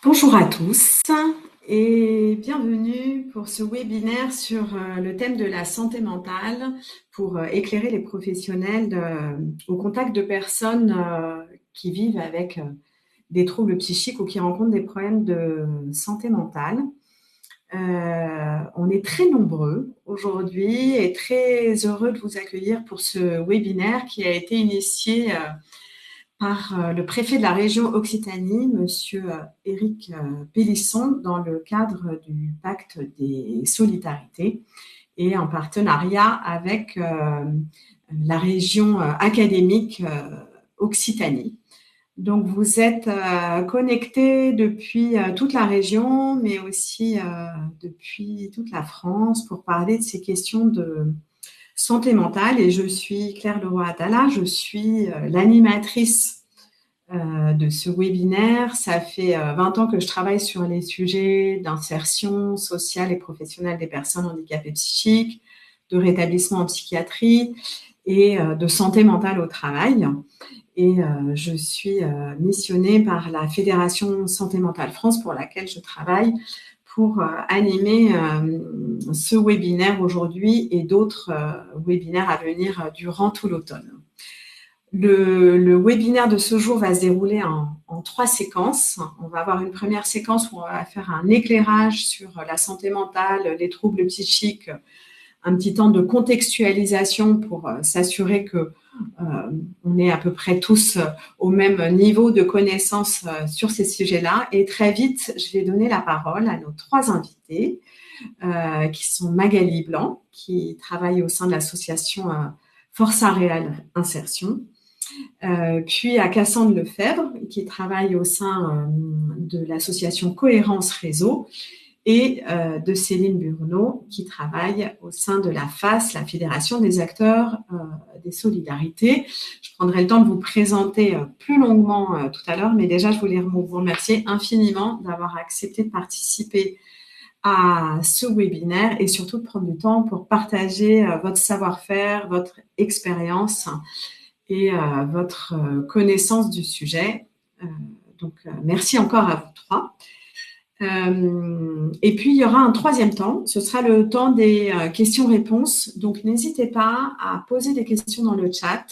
Bonjour à tous et bienvenue pour ce webinaire sur le thème de la santé mentale pour éclairer les professionnels au contact de personnes qui vivent avec des troubles psychiques ou qui rencontrent des problèmes de santé mentale. On est très nombreux aujourd'hui et très heureux de vous accueillir pour ce webinaire qui a été initié par le préfet de la région Occitanie, monsieur Éric Pélisson, dans le cadre du pacte des solidarités et en partenariat avec la région académique Occitanie. Donc, vous êtes connectés depuis toute la région, mais aussi depuis toute la France pour parler de ces questions de santé mentale. Et je suis Claire Leroy-Atala, je suis l'animatrice de ce webinaire. Ça fait 20 ans que je travaille sur les sujets d'insertion sociale et professionnelle des personnes handicapées psychiques, de rétablissement en psychiatrie et de santé mentale au travail. Et je suis missionnée par la Fédération Santé Mentale France pour laquelle je travaille pour animer ce webinaire aujourd'hui et d'autres webinaires à venir durant tout l'automne. Le webinaire de ce jour va se dérouler en 3 séquences. On va avoir une première séquence où on va faire un éclairage sur la santé mentale, les troubles psychiques, un petit temps de contextualisation pour s'assurer que on est à peu près tous au même niveau de connaissance sur ces sujets-là. Et très vite, je vais donner la parole à nos 3 invités, qui sont Magali Blanc, qui travaille au sein de l'association Força Real Insertion, puis à Cassandre Lefebvre, qui travaille au sein de l'association Cohérence Réseau, et de Céline Burneau, qui travaille au sein de la FAS, la Fédération des acteurs des solidarités. Je prendrai le temps de vous présenter plus longuement tout à l'heure, mais déjà, je voulais vous remercier infiniment d'avoir accepté de participer à ce webinaire et surtout de prendre du temps pour partager votre savoir-faire, votre expérience et votre connaissance du sujet. Donc, merci encore à vous 3. Et puis, il y aura un 3e temps. Ce sera le temps des questions-réponses. Donc, n'hésitez pas à poser des questions dans le chat,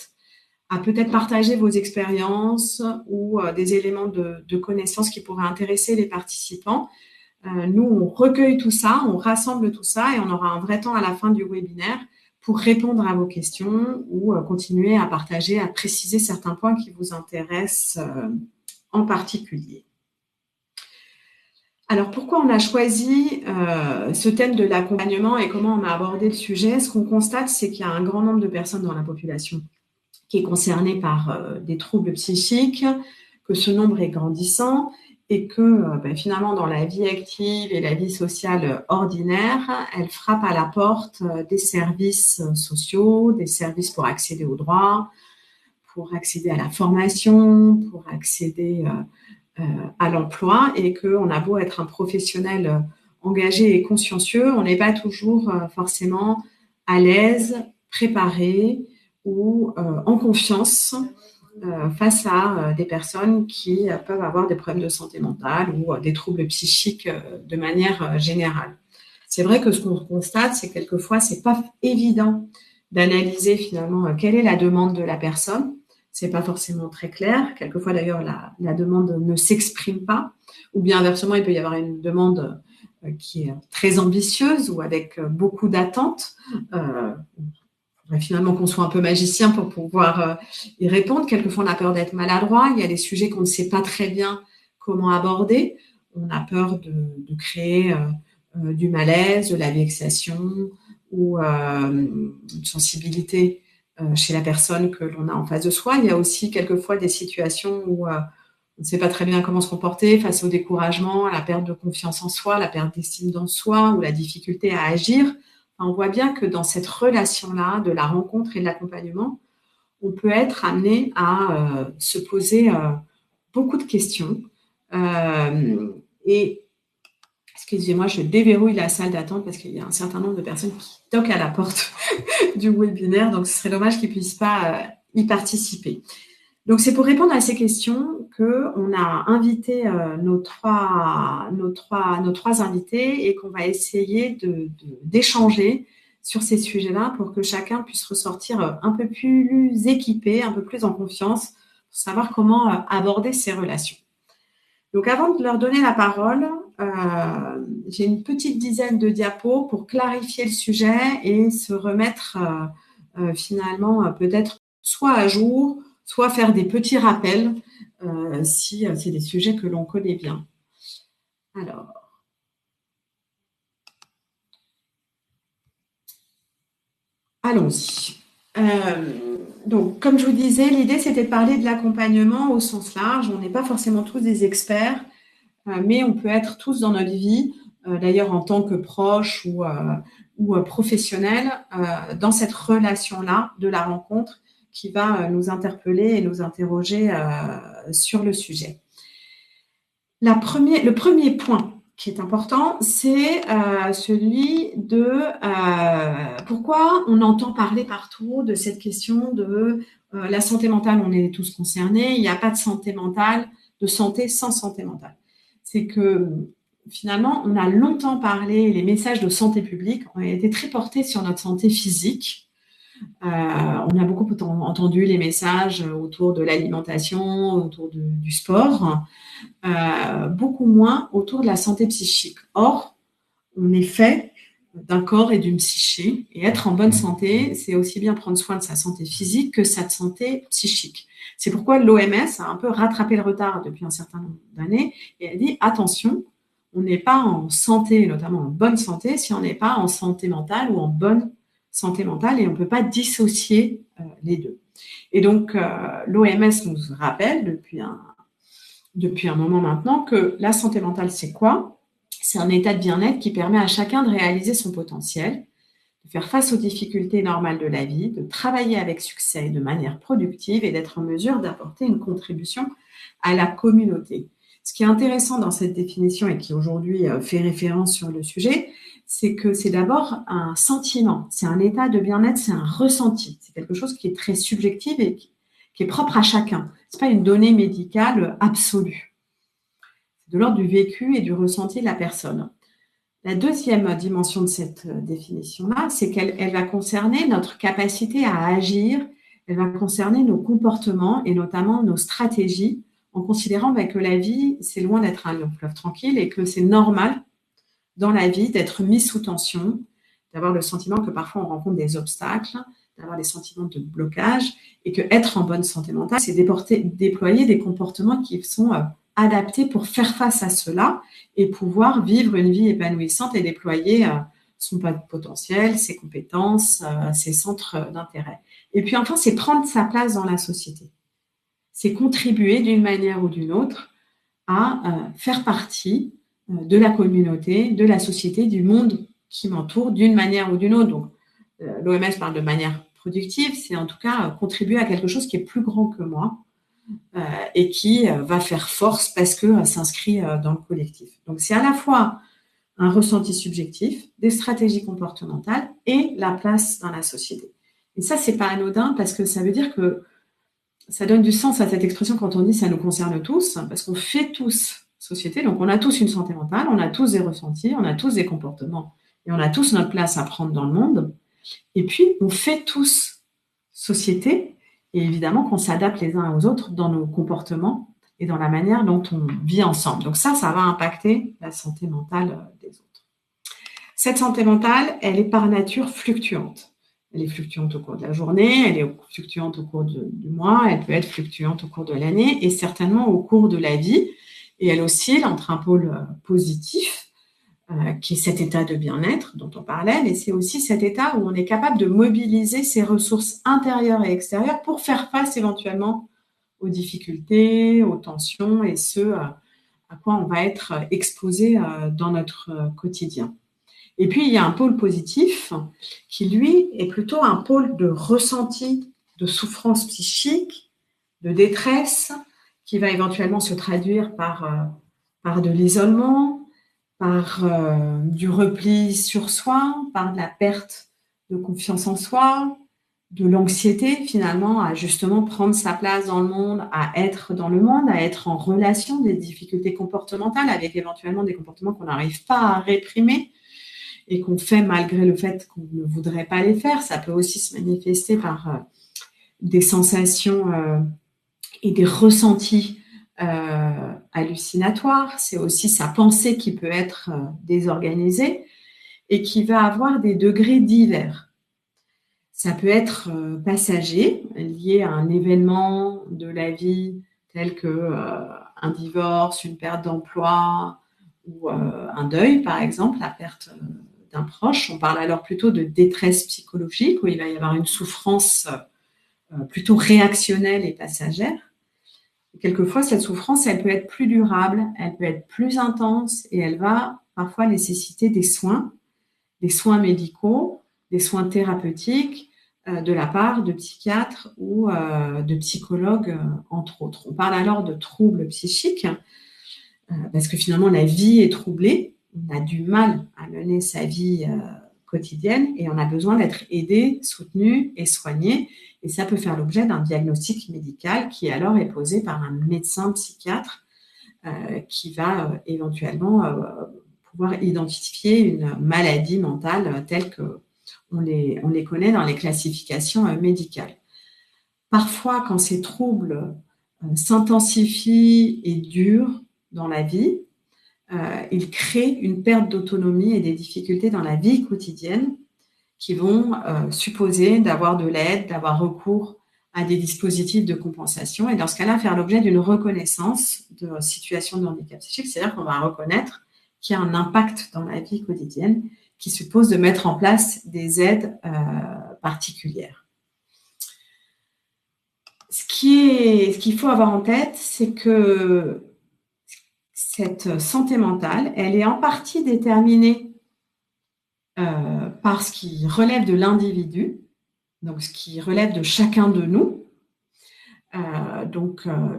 à peut-être partager vos expériences ou des éléments de connaissances qui pourraient intéresser les participants. Nous, on recueille tout ça, on rassemble tout ça et on aura un vrai temps à la fin du webinaire pour répondre à vos questions ou continuer à partager, à préciser certains points qui vous intéressent en particulier. Alors, pourquoi on a choisi ce thème de l'accompagnement et comment on a abordé le sujet? Ce qu'on constate, c'est qu'il y a un grand nombre de personnes dans la population qui est concernée par des troubles psychiques, que ce nombre est grandissant et que finalement, dans la vie active et la vie sociale ordinaire, elle frappe à la porte des services sociaux, des services pour accéder aux droits, pour accéder à la formation, pour accéder à l'emploi, et qu'on a beau être un professionnel engagé et consciencieux, on n'est pas toujours forcément à l'aise, préparé ou en confiance face à des personnes qui peuvent avoir des problèmes de santé mentale ou des troubles psychiques de manière générale. C'est vrai que ce qu'on constate, c'est que quelquefois, c'est pas évident d'analyser finalement quelle est la demande de la personne. C'est pas forcément très clair. Quelquefois, d'ailleurs, la demande ne s'exprime pas. Ou bien, inversement, il peut y avoir une demande qui est très ambitieuse ou avec beaucoup d'attentes. Finalement, qu'on soit un peu magicien pour pouvoir y répondre. Quelquefois, on a peur d'être maladroit. Il y a des sujets qu'on ne sait pas très bien comment aborder. On a peur de créer du malaise, de la vexation ou une sensibilité chez la personne que l'on a en face de soi. Il y a aussi quelquefois des situations où on ne sait pas très bien comment se comporter face au découragement, à la perte de confiance en soi, la perte d'estime dans soi ou la difficulté à agir. Enfin, on voit bien que dans cette relation-là, de la rencontre et de l'accompagnement, on peut être amené à se poser beaucoup de questions. Et excusez-moi, je déverrouille la salle d'attente parce qu'il y a un certain nombre de personnes qui toquent à la porte du webinaire, donc ce serait dommage qu'ils ne puissent pas y participer. Donc, c'est pour répondre à ces questions qu'on a invité nos trois invités et qu'on va essayer d'échanger sur ces sujets-là pour que chacun puisse ressortir un peu plus équipé, un peu plus en confiance pour savoir comment aborder ces relations. Donc, avant de leur donner la parole, j'ai une petite dizaine de diapos pour clarifier le sujet et se remettre finalement peut-être soit à jour, soit faire des petits rappels si c'est des sujets que l'on connaît bien. Alors, allons-y. Donc, comme je vous disais, l'idée, c'était de parler de l'accompagnement au sens large. On n'est pas forcément tous des experts, mais on peut être tous dans notre vie, d'ailleurs en tant que proche ou professionnel, dans cette relation-là de la rencontre qui va nous interpeller et nous interroger sur le sujet. Le premier point qui est important, c'est celui de pourquoi on entend parler partout de cette question de la santé mentale. On est tous concernés, il n'y a pas de santé mentale, de santé sans santé mentale. C'est que finalement, on a longtemps parlé, les messages de santé publique ont été très portés sur notre santé physique. On a beaucoup entendu les messages autour de l'alimentation, autour du sport, beaucoup moins autour de la santé psychique. Or, on est fait d'un corps et d'une psyché, et être en bonne santé, c'est aussi bien prendre soin de sa santé physique que sa santé psychique. C'est pourquoi l'OMS a un peu rattrapé le retard depuis un certain nombre d'années, et elle dit attention, on n'est pas en santé, notamment en bonne santé, si on n'est pas en santé mentale ou en bonne santé mentale, et on ne peut pas dissocier les deux. Et donc, l'OMS nous rappelle depuis un moment maintenant que la santé mentale, c'est quoi? C'est un état de bien-être qui permet à chacun de réaliser son potentiel, de faire face aux difficultés normales de la vie, de travailler avec succès de manière productive et d'être en mesure d'apporter une contribution à la communauté. Ce qui est intéressant dans cette définition et qui aujourd'hui fait référence sur le sujet, c'est que c'est d'abord un sentiment, c'est un état de bien-être, c'est un ressenti, c'est quelque chose qui est très subjectif et qui est propre à chacun. Ce n'est pas une donnée médicale absolue. C'est de l'ordre du vécu et du ressenti de la personne. La deuxième dimension de cette définition-là, c'est qu'elle va concerner notre capacité à agir, elle va concerner nos comportements et notamment nos stratégies, en considérant que la vie, c'est loin d'être un long fleuve tranquille et que c'est normal dans la vie d'être mis sous tension, d'avoir le sentiment que parfois on rencontre des obstacles, d'avoir des sentiments de blocage et que être en bonne santé mentale, c'est déployer des comportements qui sont adaptés pour faire face à cela et pouvoir vivre une vie épanouissante et déployer son potentiel, ses compétences, ses centres d'intérêt. Et puis enfin, c'est prendre sa place dans la société. C'est contribuer d'une manière ou d'une autre à faire partie de la communauté, de la société, du monde qui m'entoure d'une manière ou d'une autre. Donc, l'OMS parle de manière productive, c'est en tout cas contribuer à quelque chose qui est plus grand que moi et qui va faire force parce que s'inscrit dans le collectif. Donc, c'est à la fois un ressenti subjectif, des stratégies comportementales et la place dans la société. Et ça, c'est pas anodin parce que ça veut dire que ça donne du sens à cette expression quand on dit ça nous concerne tous, parce qu'on fait tous société, donc on a tous une santé mentale, on a tous des ressentis, on a tous des comportements et on a tous notre place à prendre dans le monde. Et puis, on fait tous société et évidemment qu'on s'adapte les uns aux autres dans nos comportements et dans la manière dont on vit ensemble. Donc ça va impacter la santé mentale des autres. Cette santé mentale, elle est par nature fluctuante. Elle est fluctuante au cours de la journée, elle est fluctuante au cours du mois, elle peut être fluctuante au cours de l'année et certainement au cours de la vie. Et elle oscille entre un pôle positif, qui est cet état de bien-être dont on parlait, mais c'est aussi cet état où on est capable de mobiliser ses ressources intérieures et extérieures pour faire face éventuellement aux difficultés, aux tensions et ce à quoi on va être exposé dans notre quotidien. Et puis, il y a un pôle positif qui, lui, est plutôt un pôle de ressenti, de souffrance psychique, de détresse, qui va éventuellement se traduire par de l'isolement, par du repli sur soi, par de la perte de confiance en soi, de l'anxiété finalement à justement prendre sa place dans le monde, à être dans le monde, à être en relation, des difficultés comportementales avec éventuellement des comportements qu'on n'arrive pas à réprimer et qu'on fait malgré le fait qu'on ne voudrait pas les faire. Ça peut aussi se manifester par des sensations et des ressentis hallucinatoires. C'est aussi sa pensée qui peut être désorganisée et qui va avoir des degrés divers. Ça peut être passager, lié à un événement de la vie tel que un divorce, une perte d'emploi ou un deuil, par exemple, la perte d'un proche. On parle alors plutôt de détresse psychologique, où il va y avoir une souffrance plutôt réactionnelle et passagère. Quelquefois, cette souffrance, elle peut être plus durable, elle peut être plus intense et elle va parfois nécessiter des soins médicaux, des soins thérapeutiques de la part de psychiatres ou de psychologues, entre autres. On parle alors de troubles psychiques parce que finalement, la vie est troublée. On a du mal à mener sa vie quotidienne et on a besoin d'être aidé, soutenu et soigné. Et ça peut faire l'objet d'un diagnostic médical qui alors est posé par un médecin psychiatre qui va éventuellement pouvoir identifier une maladie mentale telle qu'on les connaît dans les classifications médicales. Parfois, quand ces troubles s'intensifient et durent dans la vie, ils créent une perte d'autonomie et des difficultés dans la vie quotidienne qui vont supposer d'avoir de l'aide, d'avoir recours à des dispositifs de compensation et dans ce cas-là, faire l'objet d'une reconnaissance de situation de handicap psychique, c'est-à-dire qu'on va reconnaître qu'il y a un impact dans la vie quotidienne qui suppose de mettre en place des aides particulières. Ce qu'il faut avoir en tête, c'est que cette santé mentale, elle est en partie déterminée par ce qui relève de l'individu, donc ce qui relève de chacun de nous.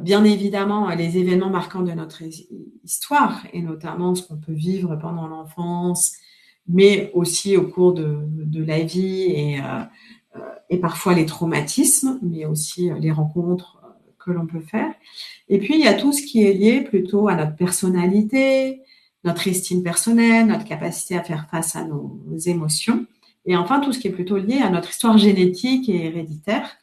Bien évidemment, les événements marquants de notre histoire, et notamment ce qu'on peut vivre pendant l'enfance, mais aussi au cours de la vie et parfois les traumatismes, mais aussi les rencontres que l'on peut faire. Et puis, il y a tout ce qui est lié plutôt à notre personnalité, notre estime personnelle, notre capacité à faire face à nos émotions. Et enfin, tout ce qui est plutôt lié à notre histoire génétique et héréditaire,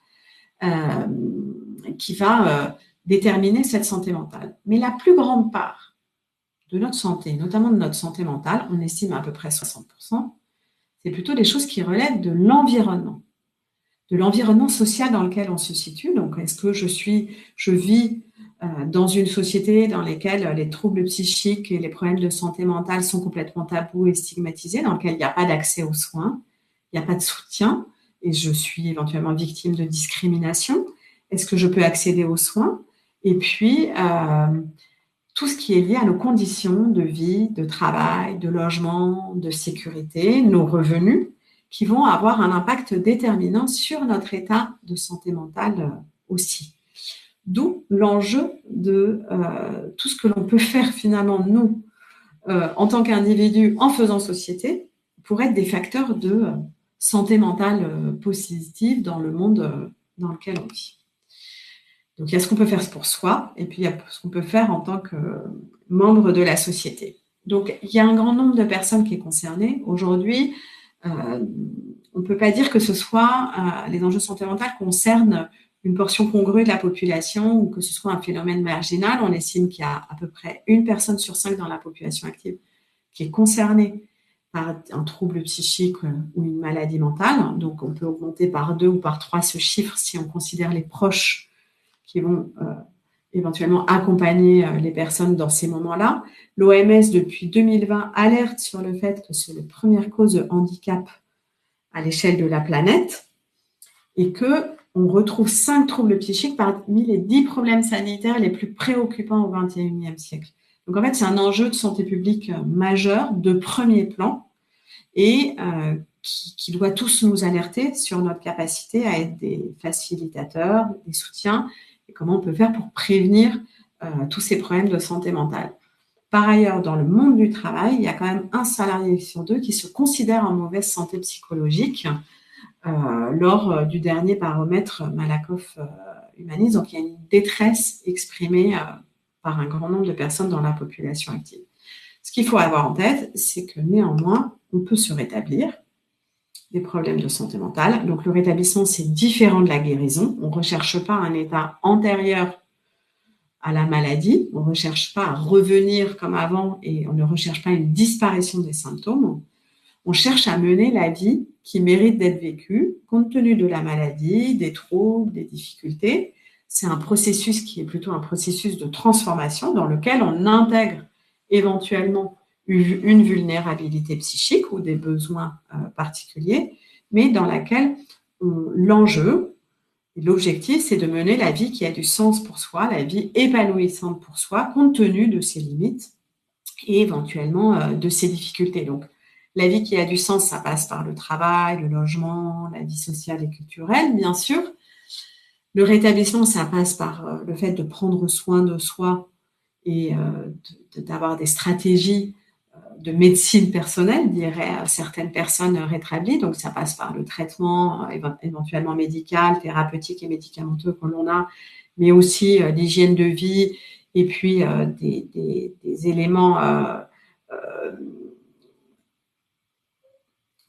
qui va déterminer cette santé mentale. Mais la plus grande part de notre santé, notamment de notre santé mentale, on estime à peu près 60%, c'est plutôt des choses qui relèvent de l'environnement social dans lequel on se situe. Donc, est-ce que je vis dans une société dans laquelle les troubles psychiques et les problèmes de santé mentale sont complètement tabous et stigmatisés, dans lequel il n'y a pas d'accès aux soins, il n'y a pas de soutien, et je suis éventuellement victime de discrimination? Est-ce que je peux accéder aux soins? Et puis, tout ce qui est lié à nos conditions de vie, de travail, de logement, de sécurité, nos revenus, qui vont avoir un impact déterminant sur notre état de santé mentale aussi. D'où l'enjeu de tout ce que l'on peut faire finalement, nous, en tant qu'individus, en faisant société, pour être des facteurs de santé mentale positive dans le monde dans lequel on vit. Donc, il y a ce qu'on peut faire pour soi, et puis il y a ce qu'on peut faire en tant que membre de la société. Donc, il y a un grand nombre de personnes qui est concernées. Aujourd'hui, on ne peut pas dire que ce soit les enjeux de santé mentale concernent une portion congrue de la population ou que ce soit un phénomène marginal. On estime qu'il y a à peu près 1 personne sur 5 dans la population active qui est concernée par un trouble psychique ou une maladie mentale. Donc, on peut augmenter par 2 ou par 3 ce chiffre si on considère les proches qui vont éventuellement accompagner les personnes dans ces moments-là. L'OMS, depuis 2020, alerte sur le fait que c'est la première cause de handicap à l'échelle de la planète et qu'on retrouve 5 troubles psychiques parmi les 10 problèmes sanitaires les plus préoccupants au XXIe siècle. Donc, en fait, c'est un enjeu de santé publique majeur, de premier plan, et qui doit tous nous alerter sur notre capacité à être des facilitateurs, des soutiens, et comment on peut faire pour prévenir tous ces problèmes de santé mentale. Par ailleurs, dans le monde du travail, il y a quand même 1 salarié sur 2 qui se considère en mauvaise santé psychologique lors du dernier baromètre Malakoff Humanis. Donc, il y a une détresse exprimée par un grand nombre de personnes dans la population active. Ce qu'il faut avoir en tête, c'est que néanmoins, on peut se rétablir des problèmes de santé mentale. Donc, le rétablissement, c'est différent de la guérison. On ne recherche pas un état antérieur à la maladie. On ne recherche pas à revenir comme avant et on ne recherche pas une disparition des symptômes. On cherche à mener la vie qui mérite d'être vécue compte tenu de la maladie, des troubles, des difficultés. C'est un processus qui est plutôt un processus de transformation dans lequel on intègre éventuellement une vulnérabilité psychique ou des besoins particuliers, mais dans laquelle l'enjeu et l'objectif, c'est de mener la vie qui a du sens pour soi, la vie épanouissante pour soi, compte tenu de ses limites et éventuellement de ses difficultés. Donc, la vie qui a du sens, ça passe par le travail, le logement, la vie sociale et culturelle, bien sûr. Le rétablissement, ça passe par le fait de prendre soin de soi et d'avoir des stratégies de médecine personnelle, diraient certaines personnes rétablies. Donc, ça passe par le traitement éventuellement médical, thérapeutique et médicamenteux que l'on a, mais aussi l'hygiène de vie et puis des éléments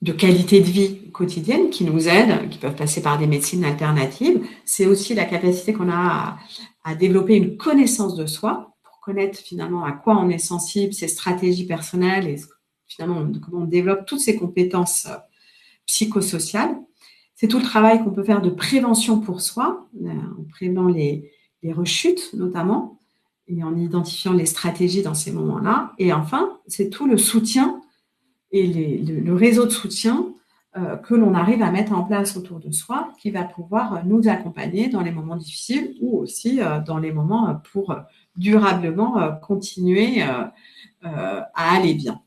de qualité de vie quotidienne qui nous aident, qui peuvent passer par des médecines alternatives. C'est aussi la capacité qu'on a à développer une connaissance de soi, pour connaître finalement à quoi on est sensible, ses stratégies personnelles et finalement comment on développe toutes ces compétences psychosociales. C'est tout le travail qu'on peut faire de prévention pour soi, en prévenant les rechutes notamment, et en identifiant les stratégies dans ces moments-là. Et enfin, c'est tout le soutien et le réseau de soutien que l'on arrive à mettre en place autour de soi, qui va pouvoir nous accompagner dans les moments difficiles ou aussi dans les moments pour durablement continuer à aller bien.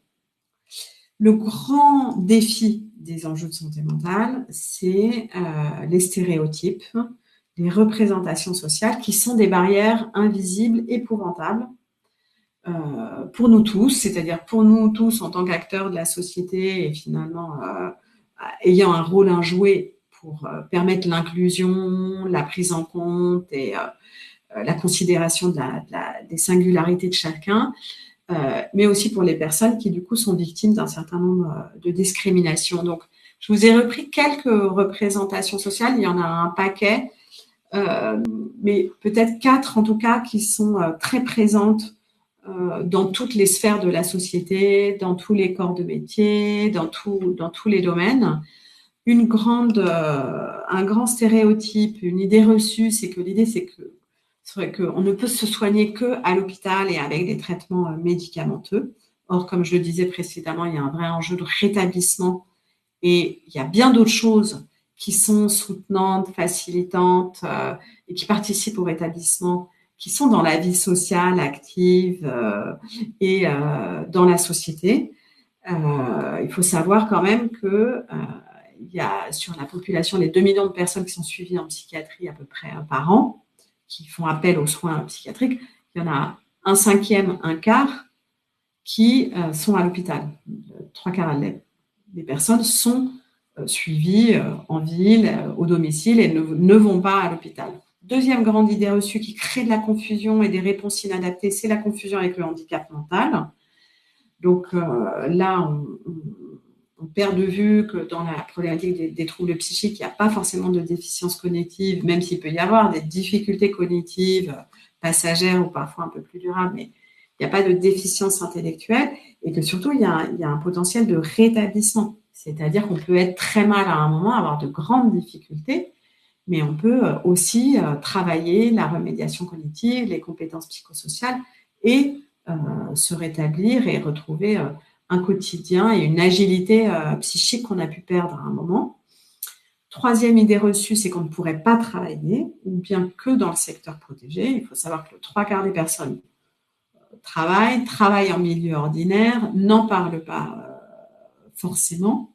Le grand défi des enjeux de santé mentale, c'est les stéréotypes, les représentations sociales qui sont des barrières invisibles, épouvantables, pour nous tous, c'est-à-dire pour nous tous en tant qu'acteurs de la société et finalement ayant un rôle à jouer pour permettre l'inclusion, la prise en compte et la considération des singularités de chacun, mais aussi pour les personnes qui du coup sont victimes d'un certain nombre de discriminations. Donc, je vous ai repris quelques représentations sociales, il y en a un paquet, mais peut-être 4 en tout cas qui sont très présentes dans toutes les sphères de la société, dans tous les corps de métier, dans tous les domaines. Un grand stéréotype, une idée reçue, c'est qu'on ne peut se soigner qu'à l'hôpital et avec des traitements médicamenteux. Or, comme je le disais précédemment, il y a un vrai enjeu de rétablissement et il y a bien d'autres choses qui sont soutenantes, facilitantes et qui participent au rétablissement, qui sont dans la vie sociale, active et dans la société. Il faut savoir quand même que il y a sur la population les 2 millions de personnes qui sont suivies en psychiatrie à peu près par an, qui font appel aux soins psychiatriques. Il y en a un cinquième, un quart qui sont à l'hôpital. 3/4 des personnes sont suivies en ville, au domicile et ne vont pas à l'hôpital. Deuxième grande idée reçue qui crée de la confusion et des réponses inadaptées, c'est la confusion avec le handicap mental. Donc là, on perd de vue que dans la problématique des troubles psychiques, il n'y a pas forcément de déficience cognitive, même s'il peut y avoir des difficultés cognitives passagères ou parfois un peu plus durables, mais il n'y a pas de déficience intellectuelle et que surtout, il y a un potentiel de rétablissement. C'est-à-dire qu'on peut être très mal à un moment, avoir de grandes difficultés, mais on peut aussi travailler la remédiation cognitive, les compétences psychosociales et se rétablir et retrouver un quotidien et une agilité psychique qu'on a pu perdre à un moment. Troisième idée reçue, c'est qu'on ne pourrait pas travailler, ou bien que dans le secteur protégé. Il faut savoir que le 3/4 des personnes travaillent en milieu ordinaire, n'en parlent pas forcément,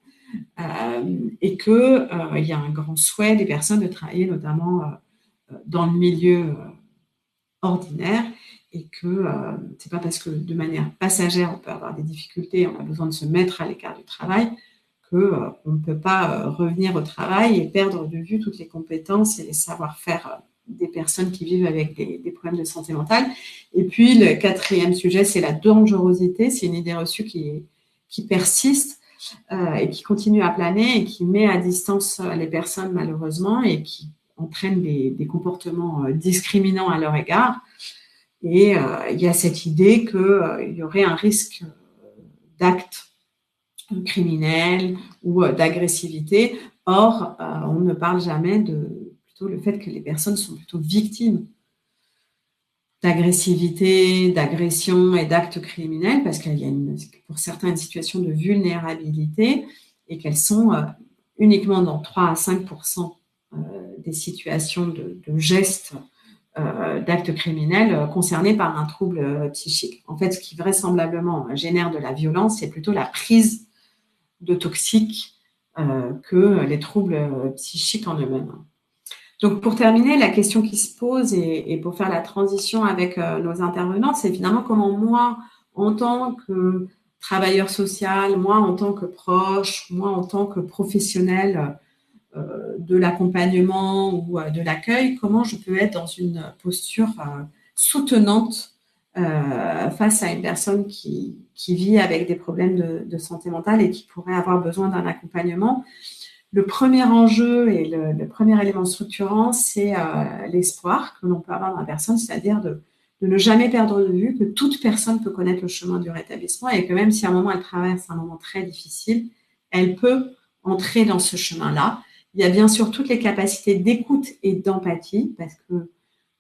et qu'il y a un grand souhait des personnes de travailler notamment dans le milieu ordinaire, et que c'est pas parce que de manière passagère on peut avoir des difficultés, on a besoin de se mettre à l'écart du travail, qu'on ne peut pas revenir au travail et perdre de vue toutes les compétences et les savoir-faire des personnes qui vivent avec des problèmes de santé mentale. Et puis, le quatrième sujet, c'est la dangerosité. C'est une idée reçue qui persiste et qui continue à planer et qui met à distance les personnes, malheureusement, et qui entraîne des comportements discriminants à leur égard. Et il y a cette idée qu'il y aurait un risque d'actes criminels ou d'agressivité. Or, on ne parle jamais de plutôt le fait que les personnes sont plutôt victimes d'agressivité, d'agression et d'actes criminels parce qu'il y a pour certains une situation de vulnérabilité et qu'elles sont uniquement dans 3 à 5% des situations de gestes d'actes criminels concernés par un trouble psychique. En fait, ce qui vraisemblablement génère de la violence, c'est plutôt la prise de toxiques que les troubles psychiques en eux-mêmes. Donc, pour terminer, la question qui se pose et pour faire la transition avec nos intervenants, c'est finalement comment moi, en tant que travailleur social, moi, en tant que proche, moi, en tant que professionnel de l'accompagnement ou de l'accueil, comment je peux être dans une posture soutenante face à une personne qui vit avec des problèmes de santé mentale et qui pourrait avoir besoin d'un accompagnement. Le premier enjeu et le premier élément structurant, c'est l'espoir que l'on peut avoir dans la personne, c'est-à-dire de ne jamais perdre de vue que toute personne peut connaître le chemin du rétablissement et que même si à un moment elle traverse un moment très difficile, elle peut entrer dans ce chemin-là. Il y a bien sûr toutes les capacités d'écoute et d'empathie, parce que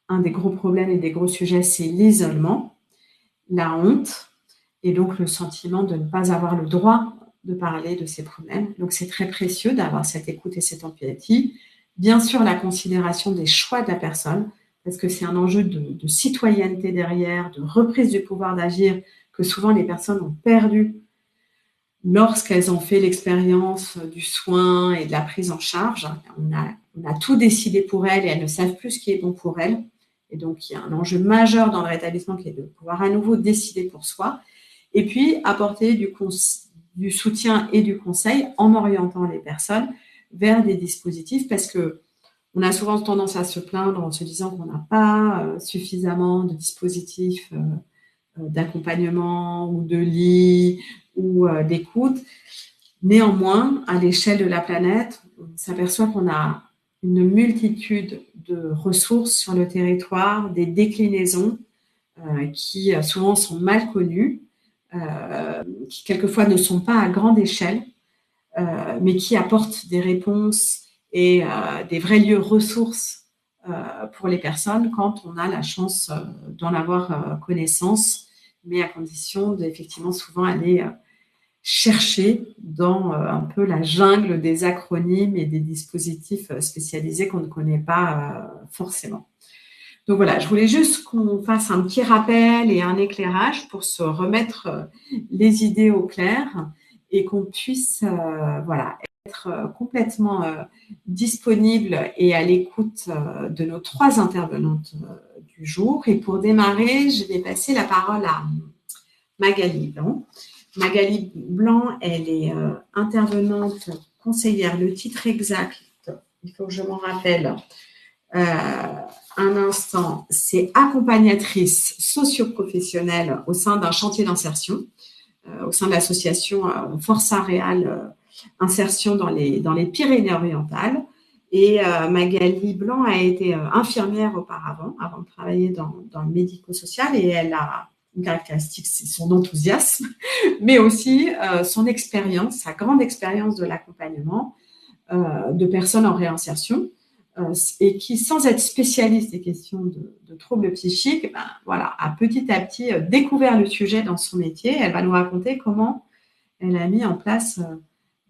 un des gros problèmes et des gros sujets, c'est l'isolement, la honte, et donc le sentiment de ne pas avoir le droit de parler de ces problèmes. Donc c'est très précieux d'avoir cette écoute et cette empathie. Bien sûr, la considération des choix de la personne, parce que c'est un enjeu de citoyenneté derrière, de reprise du pouvoir d'agir, que souvent les personnes ont perdu lorsqu'elles ont fait l'expérience du soin et de la prise en charge. On a tout décidé pour elles et elles ne savent plus ce qui est bon pour elles. Et donc, il y a un enjeu majeur dans le rétablissement qui est de pouvoir à nouveau décider pour soi. Et puis, apporter du soutien et du conseil en orientant les personnes vers des dispositifs parce que on a souvent tendance à se plaindre en se disant qu'on n'a pas suffisamment de dispositifs d'accompagnement ou de lits ou d'écoute. Néanmoins, à l'échelle de la planète, on s'aperçoit qu'on a une multitude de ressources sur le territoire, des déclinaisons qui souvent sont mal connues, qui quelquefois ne sont pas à grande échelle, mais qui apportent des réponses et des vrais lieux ressources pour les personnes quand on a la chance d'en avoir connaissance, mais à condition d'effectivement souvent aller chercher dans un peu la jungle des acronymes et des dispositifs spécialisés qu'on ne connaît pas forcément. Donc voilà, je voulais juste qu'on fasse un petit rappel et un éclairage pour se remettre les idées au clair et qu'on puisse voilà, être complètement disponible et à l'écoute de nos 3 intervenantes du jour. Et pour démarrer, je vais passer la parole à Magali Blanc. Magali Blanc, elle est intervenante conseillère. Le titre exact, il faut que je m'en rappelle un instant, c'est accompagnatrice socio-professionnelle au sein d'un chantier d'insertion, au sein de l'association Força Real Insertion dans les Pyrénées-Orientales. Et Magali Blanc a été infirmière auparavant, avant de travailler dans le médico-social, et elle a une caractéristique, c'est son enthousiasme, mais aussi son expérience, sa grande expérience de l'accompagnement de personnes en réinsertion, et qui, sans être spécialiste des questions de troubles psychiques, ben, voilà, a petit à petit découvert le sujet dans son métier. Elle va nous raconter comment elle a mis en place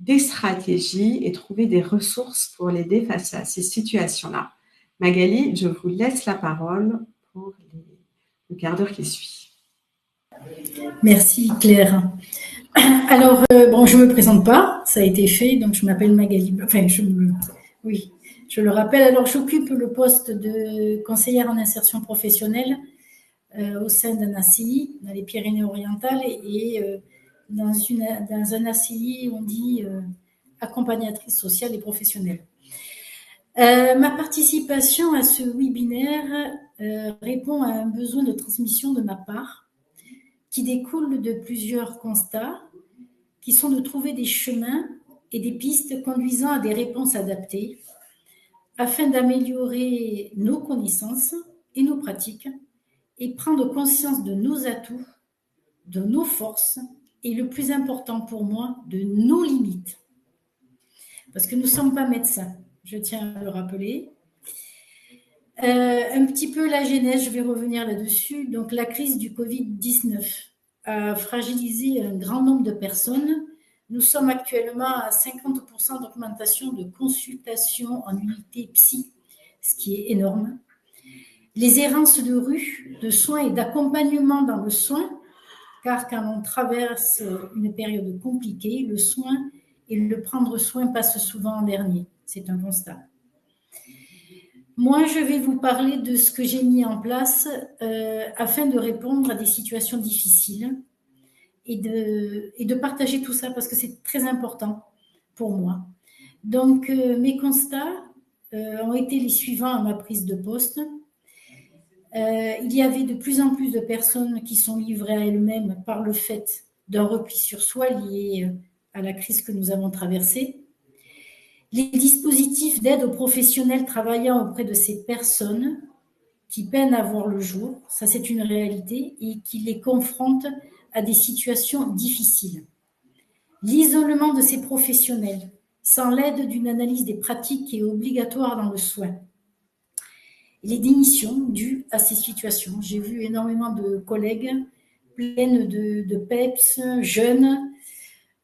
des stratégies et trouvé des ressources pour l'aider face à ces situations-là. Magali, je vous laisse la parole pour le quart d'heure qui suit. Merci Claire. Alors, bon, je ne me présente pas, ça a été fait, donc je m'appelle Magali. Enfin, je le rappelle. Alors, j'occupe le poste de conseillère en insertion professionnelle au sein d'un ACI dans les Pyrénées-Orientales et dans un ACI, on dit accompagnatrice sociale et professionnelle. Ma participation à ce webinaire répond à un besoin de transmission de ma part qui découle de plusieurs constats qui sont de trouver des chemins et des pistes conduisant à des réponses adaptées afin d'améliorer nos connaissances et nos pratiques et prendre conscience de nos atouts, de nos forces et le plus important pour moi, de nos limites. Parce que nous ne sommes pas médecins, je tiens à le rappeler. Un petit peu la genèse, je vais revenir là-dessus. Donc la crise du Covid-19 a fragilisé un grand nombre de personnes. Nous sommes actuellement à 50% d'augmentation de consultations en unité psy, ce qui est énorme. Les errances de rue, de soins et d'accompagnement dans le soin, car quand on traverse une période compliquée, le soin et le prendre soin passent souvent en dernier. C'est un constat. Moi, je vais vous parler de ce que j'ai mis en place afin de répondre à des situations difficiles et de partager tout ça parce que c'est très important pour moi. Donc, mes constats ont été les suivants à ma prise de poste. Il y avait de plus en plus de personnes qui sont livrées à elles-mêmes par le fait d'un repli sur soi lié à la crise que nous avons traversée. Les dispositifs d'aide aux professionnels travaillant auprès de ces personnes qui peinent à voir le jour, ça c'est une réalité, et qui les confrontent à des situations difficiles. L'isolement de ces professionnels, sans l'aide d'une analyse des pratiques qui est obligatoire dans le soin. Les démissions dues à ces situations. J'ai vu énormément de collègues pleines de peps, jeunes,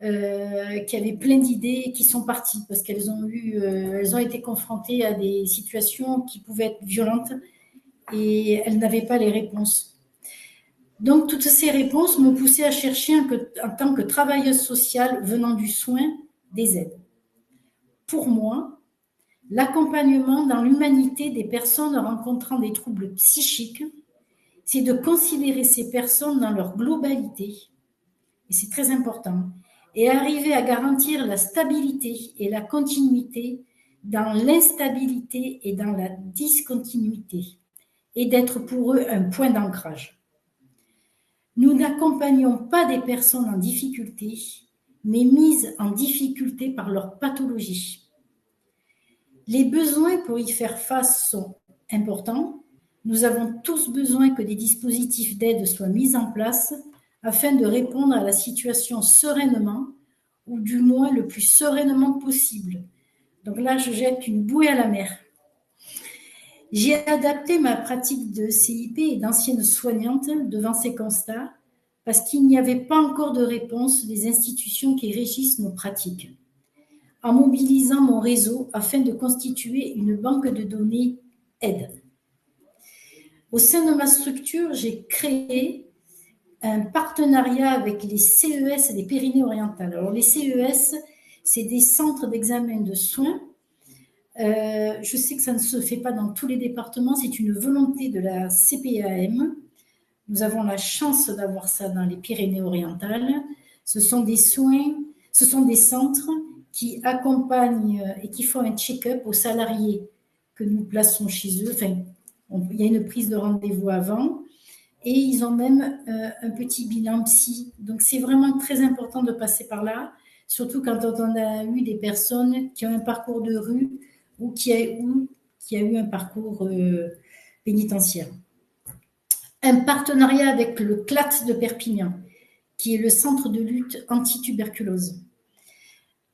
qui avaient plein d'idées et qui sont parties parce qu'elles ont été confrontées à des situations qui pouvaient être violentes et elles n'avaient pas les réponses. Donc, toutes ces réponses m'ont poussée à chercher en tant que travailleuse sociale venant du soin des aides. Pour moi, l'accompagnement dans l'humanité des personnes rencontrant des troubles psychiques, c'est de considérer ces personnes dans leur globalité, et c'est très important, et arriver à garantir la stabilité et la continuité dans l'instabilité et dans la discontinuité, et d'être pour eux un point d'ancrage. Nous n'accompagnons pas des personnes en difficulté, mais mises en difficulté par leur pathologie. Les besoins pour y faire face sont importants. Nous avons tous besoin que des dispositifs d'aide soient mis en place afin de répondre à la situation sereinement, ou du moins le plus sereinement possible. Donc là, je jette une bouée à la mer. J'ai adapté ma pratique de CIP et d'ancienne soignante devant ces constats parce qu'il n'y avait pas encore de réponse des institutions qui régissent nos pratiques, en mobilisant mon réseau afin de constituer une banque de données aide. Au sein de ma structure, j'ai créé un partenariat avec les CES des Pyrénées-Orientales. Alors, les CES, c'est des centres d'examen de soins. Je sais que ça ne se fait pas dans tous les départements, c'est une volonté de la CPAM. Nous avons la chance d'avoir ça dans les Pyrénées-Orientales. Ce sont des centres qui accompagnent et qui font un check-up aux salariés que nous plaçons chez eux. Enfin, il y a une prise de rendez-vous avant et ils ont même un petit bilan psy. Donc, c'est vraiment très important de passer par là, surtout quand on a eu des personnes qui ont un parcours de rue ou qui a eu un parcours pénitentiaire. Un partenariat avec le CLAT de Perpignan, qui est le centre de lutte anti-tuberculose.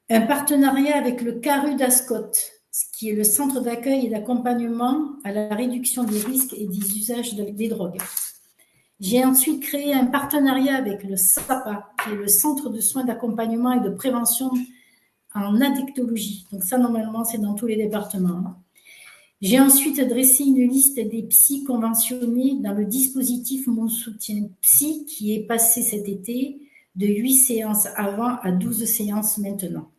Un partenariat avec le CARU d'Ascot, qui est le centre d'accueil et d'accompagnement à la réduction des risques et des usages des drogues. J'ai ensuite créé un partenariat avec le SAPA, qui est le centre de soins d'accompagnement et de prévention en addictologie. Donc ça, normalement, c'est dans tous les départements. J'ai ensuite dressé une liste des psys conventionnés dans le dispositif Mon Soutien Psy, qui est passé cet été de 8 séances avant à 12 séances maintenant,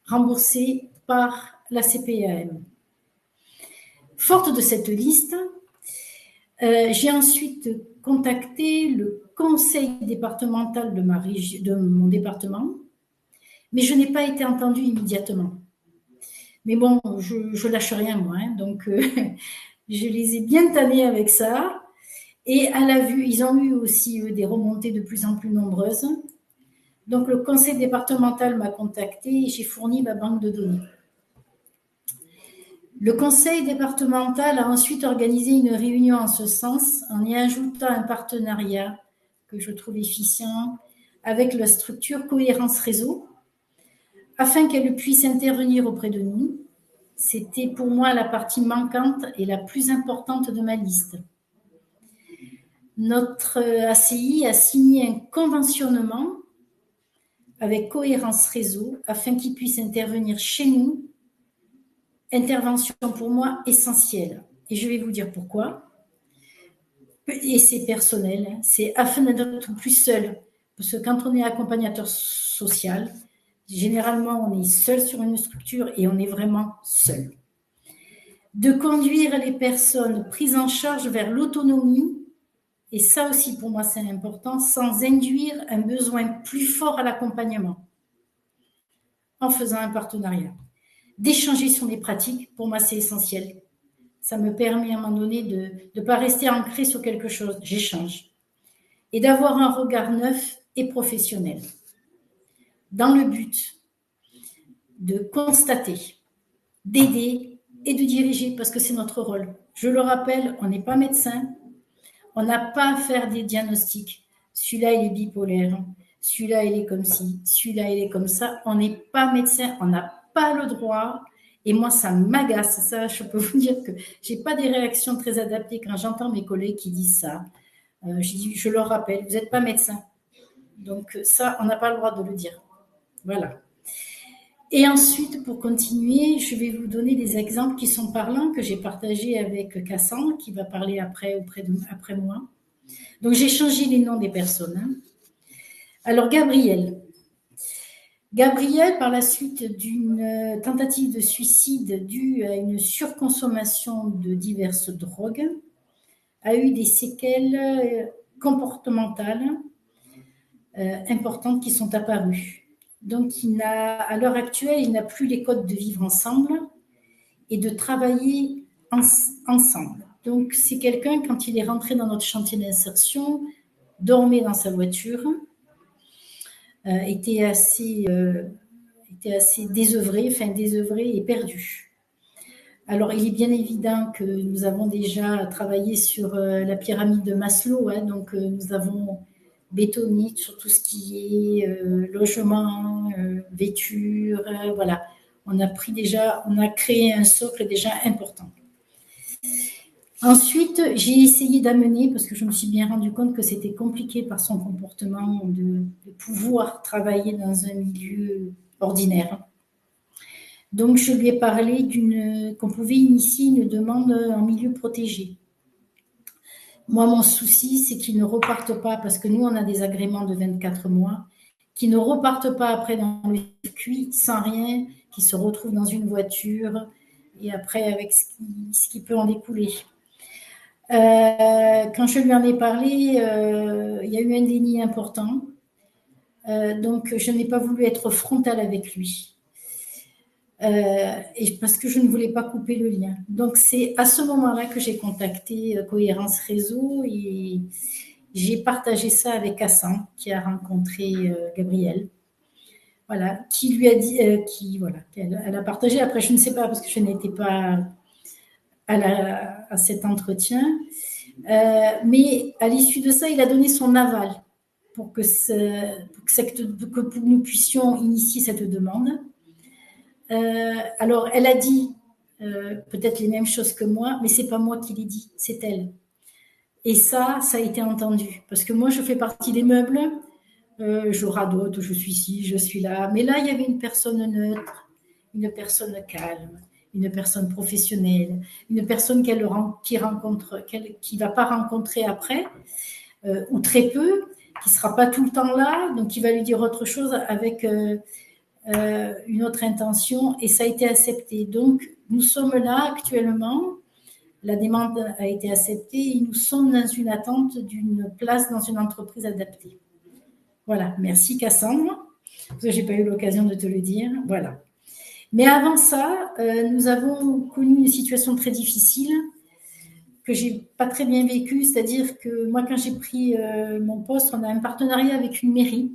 remboursées par la CPAM. Forte de cette liste, j'ai ensuite contacté le conseil départemental de mon département. mais je n'ai pas été entendue immédiatement. Mais bon, je lâche rien, moi, hein, donc je les ai bien tannés avec ça. Et à la vue, ils ont eu aussi des remontées de plus en plus nombreuses. Donc le conseil départemental m'a contacté et j'ai fourni ma banque de données. Le conseil départemental a ensuite organisé une réunion en ce sens en y ajoutant un partenariat que je trouve efficient avec la structure Cohérence Réseau afin qu'elle puisse intervenir auprès de nous. C'était pour moi la partie manquante et la plus importante de ma liste. Notre ACI a signé un conventionnement avec Cohérence Réseau afin qu'il puisse intervenir chez nous. Intervention pour moi essentielle. Et je vais vous dire pourquoi. Et c'est personnel, c'est afin d'être plus seul. Parce que quand on est accompagnateur social, généralement on est seul sur une structure et on est vraiment seul. De conduire les personnes prises en charge vers l'autonomie, et ça aussi pour moi c'est important, sans induire un besoin plus fort à l'accompagnement, en faisant un partenariat. D'échanger sur les pratiques, pour moi c'est essentiel. Ça me permet à un moment donné de ne pas rester ancré sur quelque chose, j'échange. Et d'avoir un regard neuf et professionnel, dans le but de constater, d'aider et de diriger, parce que c'est notre rôle. Je le rappelle, on n'est pas médecin, on n'a pas à faire des diagnostics. Celui-là, il est bipolaire, celui-là, il est comme ci, celui-là, il est comme ça. On n'est pas médecin, on n'a pas le droit. Et moi, ça m'agace. Ça, je peux vous dire que je n'ai pas des réactions très adaptées quand j'entends mes collègues qui disent ça. Je leur rappelle, vous n'êtes pas médecin. Donc ça, on n'a pas le droit de le dire. Voilà. Et ensuite, pour continuer, je vais vous donner des exemples qui sont parlants, que j'ai partagés avec Cassandre, qui va parler après moi. Donc, j'ai changé les noms des personnes. Alors, Gabriel, par la suite d'une tentative de suicide due à une surconsommation de diverses drogues, a eu des séquelles comportementales importantes qui sont apparues. Donc, à l'heure actuelle, il n'a plus les codes de vivre ensemble et de travailler ensemble. Donc, c'est quelqu'un, quand il est rentré dans notre chantier d'insertion, dormait dans sa voiture, était assez désœuvré et perdu. Alors, il est bien évident que nous avons déjà travaillé sur la pyramide de Maslow, hein, donc nous avons bétonné sur tout ce qui est logement, vêture, voilà. On a créé un socle déjà important. Ensuite, j'ai essayé d'amener, parce que je me suis bien rendu compte que c'était compliqué par son comportement de pouvoir travailler dans un milieu ordinaire. Donc, je lui ai parlé qu'on pouvait initier une demande en milieu protégé. Moi, mon souci, c'est qu'ils ne repartent pas, parce que nous, on a des agréments de 24 mois, qu'ils ne repartent pas après dans le circuit sans rien, qu'ils se retrouvent dans une voiture et après avec ce qui peut en découler. Quand je lui en ai parlé, il y a eu un déni important. Donc, je n'ai pas voulu être frontale avec lui. Et parce que je ne voulais pas couper le lien. Donc, c'est à ce moment-là que j'ai contacté Cohérence Réseau et j'ai partagé ça avec Cassan, qui a rencontré Gabriel. Voilà, qui lui a dit, elle a partagé. Après, je ne sais pas, parce que je n'étais pas à cet entretien. Mais à l'issue de ça, il a donné son aval pour que nous puissions initier cette demande. Alors, elle a dit peut-être les mêmes choses que moi, mais c'est pas moi qui l'ai dit, c'est elle. Et ça a été entendu. Parce que moi, je fais partie des meubles, je radote, je suis ici, je suis là. Mais là, il y avait une personne neutre, une personne calme, une personne professionnelle, une personne qui ne va pas rencontrer après, ou très peu, qui ne sera pas tout le temps là, donc qui va lui dire autre chose avec une autre intention, et ça a été accepté. Donc, nous sommes là actuellement, la demande a été acceptée, et nous sommes dans une attente d'une place dans une entreprise adaptée. Voilà, merci Cassandre. parce que je n'ai pas eu l'occasion de te le dire. Voilà. Mais avant ça, nous avons connu une situation très difficile que j'ai pas très bien vécue, c'est-à-dire que moi, quand j'ai pris mon poste, on a un partenariat avec une mairie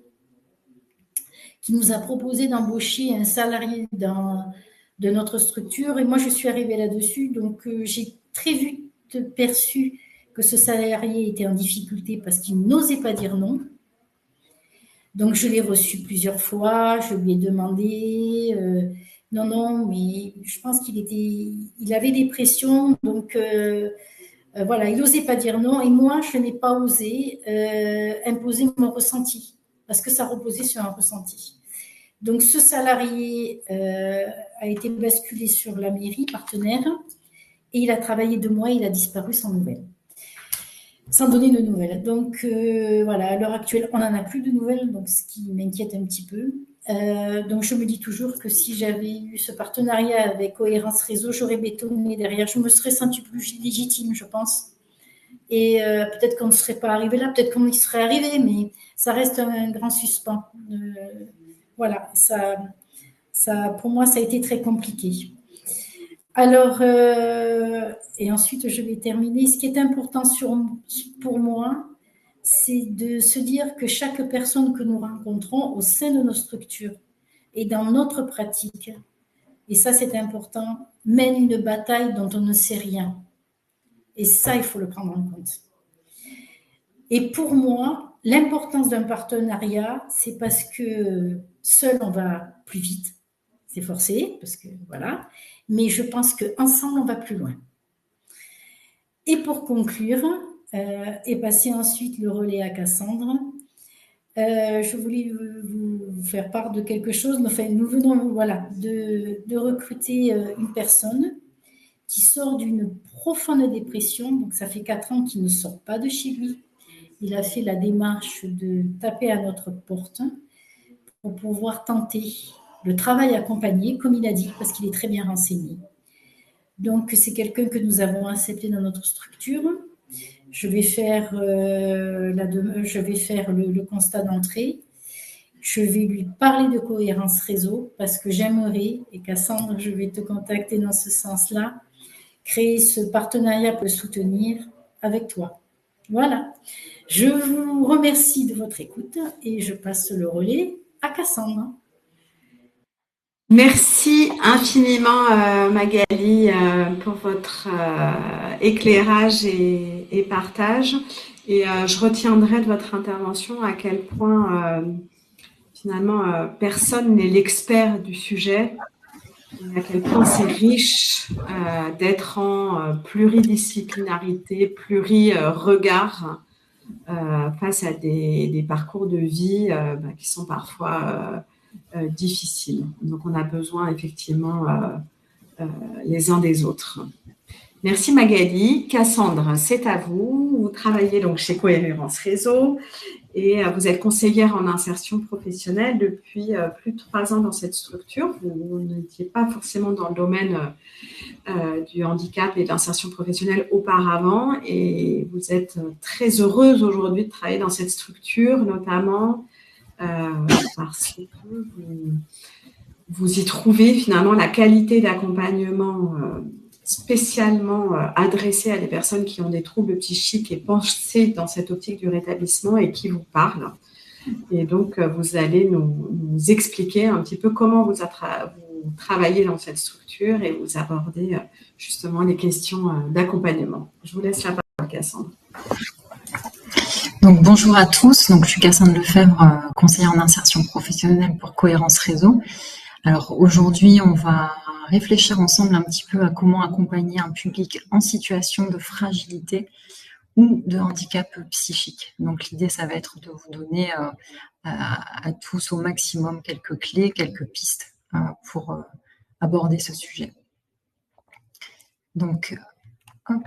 qui nous a proposé d'embaucher un salarié de notre structure. Et moi, je suis arrivée là-dessus. Donc, j'ai très vite perçu que ce salarié était en difficulté parce qu'il n'osait pas dire non. Donc, je l'ai reçu plusieurs fois. Je lui ai demandé non, mais je pense il avait des pressions. Donc, voilà, il n'osait pas dire non. Et moi, je n'ai pas osé imposer mon ressenti parce que ça reposait sur un ressenti. Donc, ce salarié a été basculé sur la mairie partenaire et il a travaillé 2 mois et il a disparu sans nouvelles, sans donner de nouvelles. Donc, voilà, à l'heure actuelle, on n'en a plus de nouvelles, donc ce qui m'inquiète un petit peu. Donc, je me dis toujours que si j'avais eu ce partenariat avec Cohérence Réseau, j'aurais bétonné derrière. Je me serais sentie plus légitime, je pense. Et peut-être qu'on ne serait pas arrivé là, peut-être qu'on y serait arrivé, mais ça reste un grand suspens. Voilà, ça, pour moi, ça a été très compliqué. Alors, et ensuite, je vais terminer. Ce qui est important pour moi, c'est de se dire que chaque personne que nous rencontrons au sein de nos structures et dans notre pratique, et ça c'est important, mène une bataille dont on ne sait rien. Et ça, il faut le prendre en compte. Et pour moi, l'importance d'un partenariat, c'est parce que seul, on va plus vite. C'est forcé, parce que voilà. Mais je pense qu'ensemble, on va plus loin. Et pour conclure, et passer ensuite le relais à Cassandre, je voulais vous faire part de quelque chose. Enfin, nous venons de recruter une personne qui sort d'une profonde dépression. Donc, ça fait 4 ans qu'il ne sort pas de chez lui. Il a fait la démarche de taper à notre porte pour pouvoir tenter le travail accompagné, comme il a dit, parce qu'il est très bien renseigné. Donc, c'est quelqu'un que nous avons accepté dans notre structure. Je vais faire, le constat d'entrée. Je vais lui parler de Cohérence Réseau parce que j'aimerais, et Cassandre, je vais te contacter dans ce sens-là, créer ce partenariat pour le soutenir avec toi. Voilà. Je vous remercie de votre écoute et je passe le relais à Cassandre. Merci infiniment Magali pour votre éclairage et partage. Et je retiendrai de votre intervention à quel point finalement personne n'est l'expert du sujet et à quel point c'est riche d'être en pluridisciplinarité, pluri-regard face à des parcours de vie qui sont parfois difficiles. Donc, on a besoin effectivement les uns des autres. Merci Magali. Cassandre, c'est à vous. Vous travaillez donc chez Cohérence Réseau et vous êtes conseillère en insertion professionnelle depuis plus de 3 ans dans cette structure. Vous n'étiez pas forcément dans le domaine du handicap et de l'insertion professionnelle auparavant et vous êtes très heureuse aujourd'hui de travailler dans cette structure, notamment parce que vous y trouvez finalement la qualité d'accompagnement spécialement adressée à des personnes qui ont des troubles psychiques et pensées dans cette optique du rétablissement et qui vous parlent. Et donc, vous allez nous expliquer un petit peu comment vous travaillez dans cette structure et vous abordez justement les questions d'accompagnement. Je vous laisse la parole, Cassandre. Donc, bonjour à tous. Donc, je suis Cassandre Lefebvre, conseillère en insertion professionnelle pour Cohérence Réseau. Alors, aujourd'hui, on va réfléchir ensemble un petit peu à comment accompagner un public en situation de fragilité ou de handicap psychique. Donc, l'idée, ça va être de vous donner à tous au maximum quelques clés, quelques pistes pour aborder ce sujet. Donc, hop.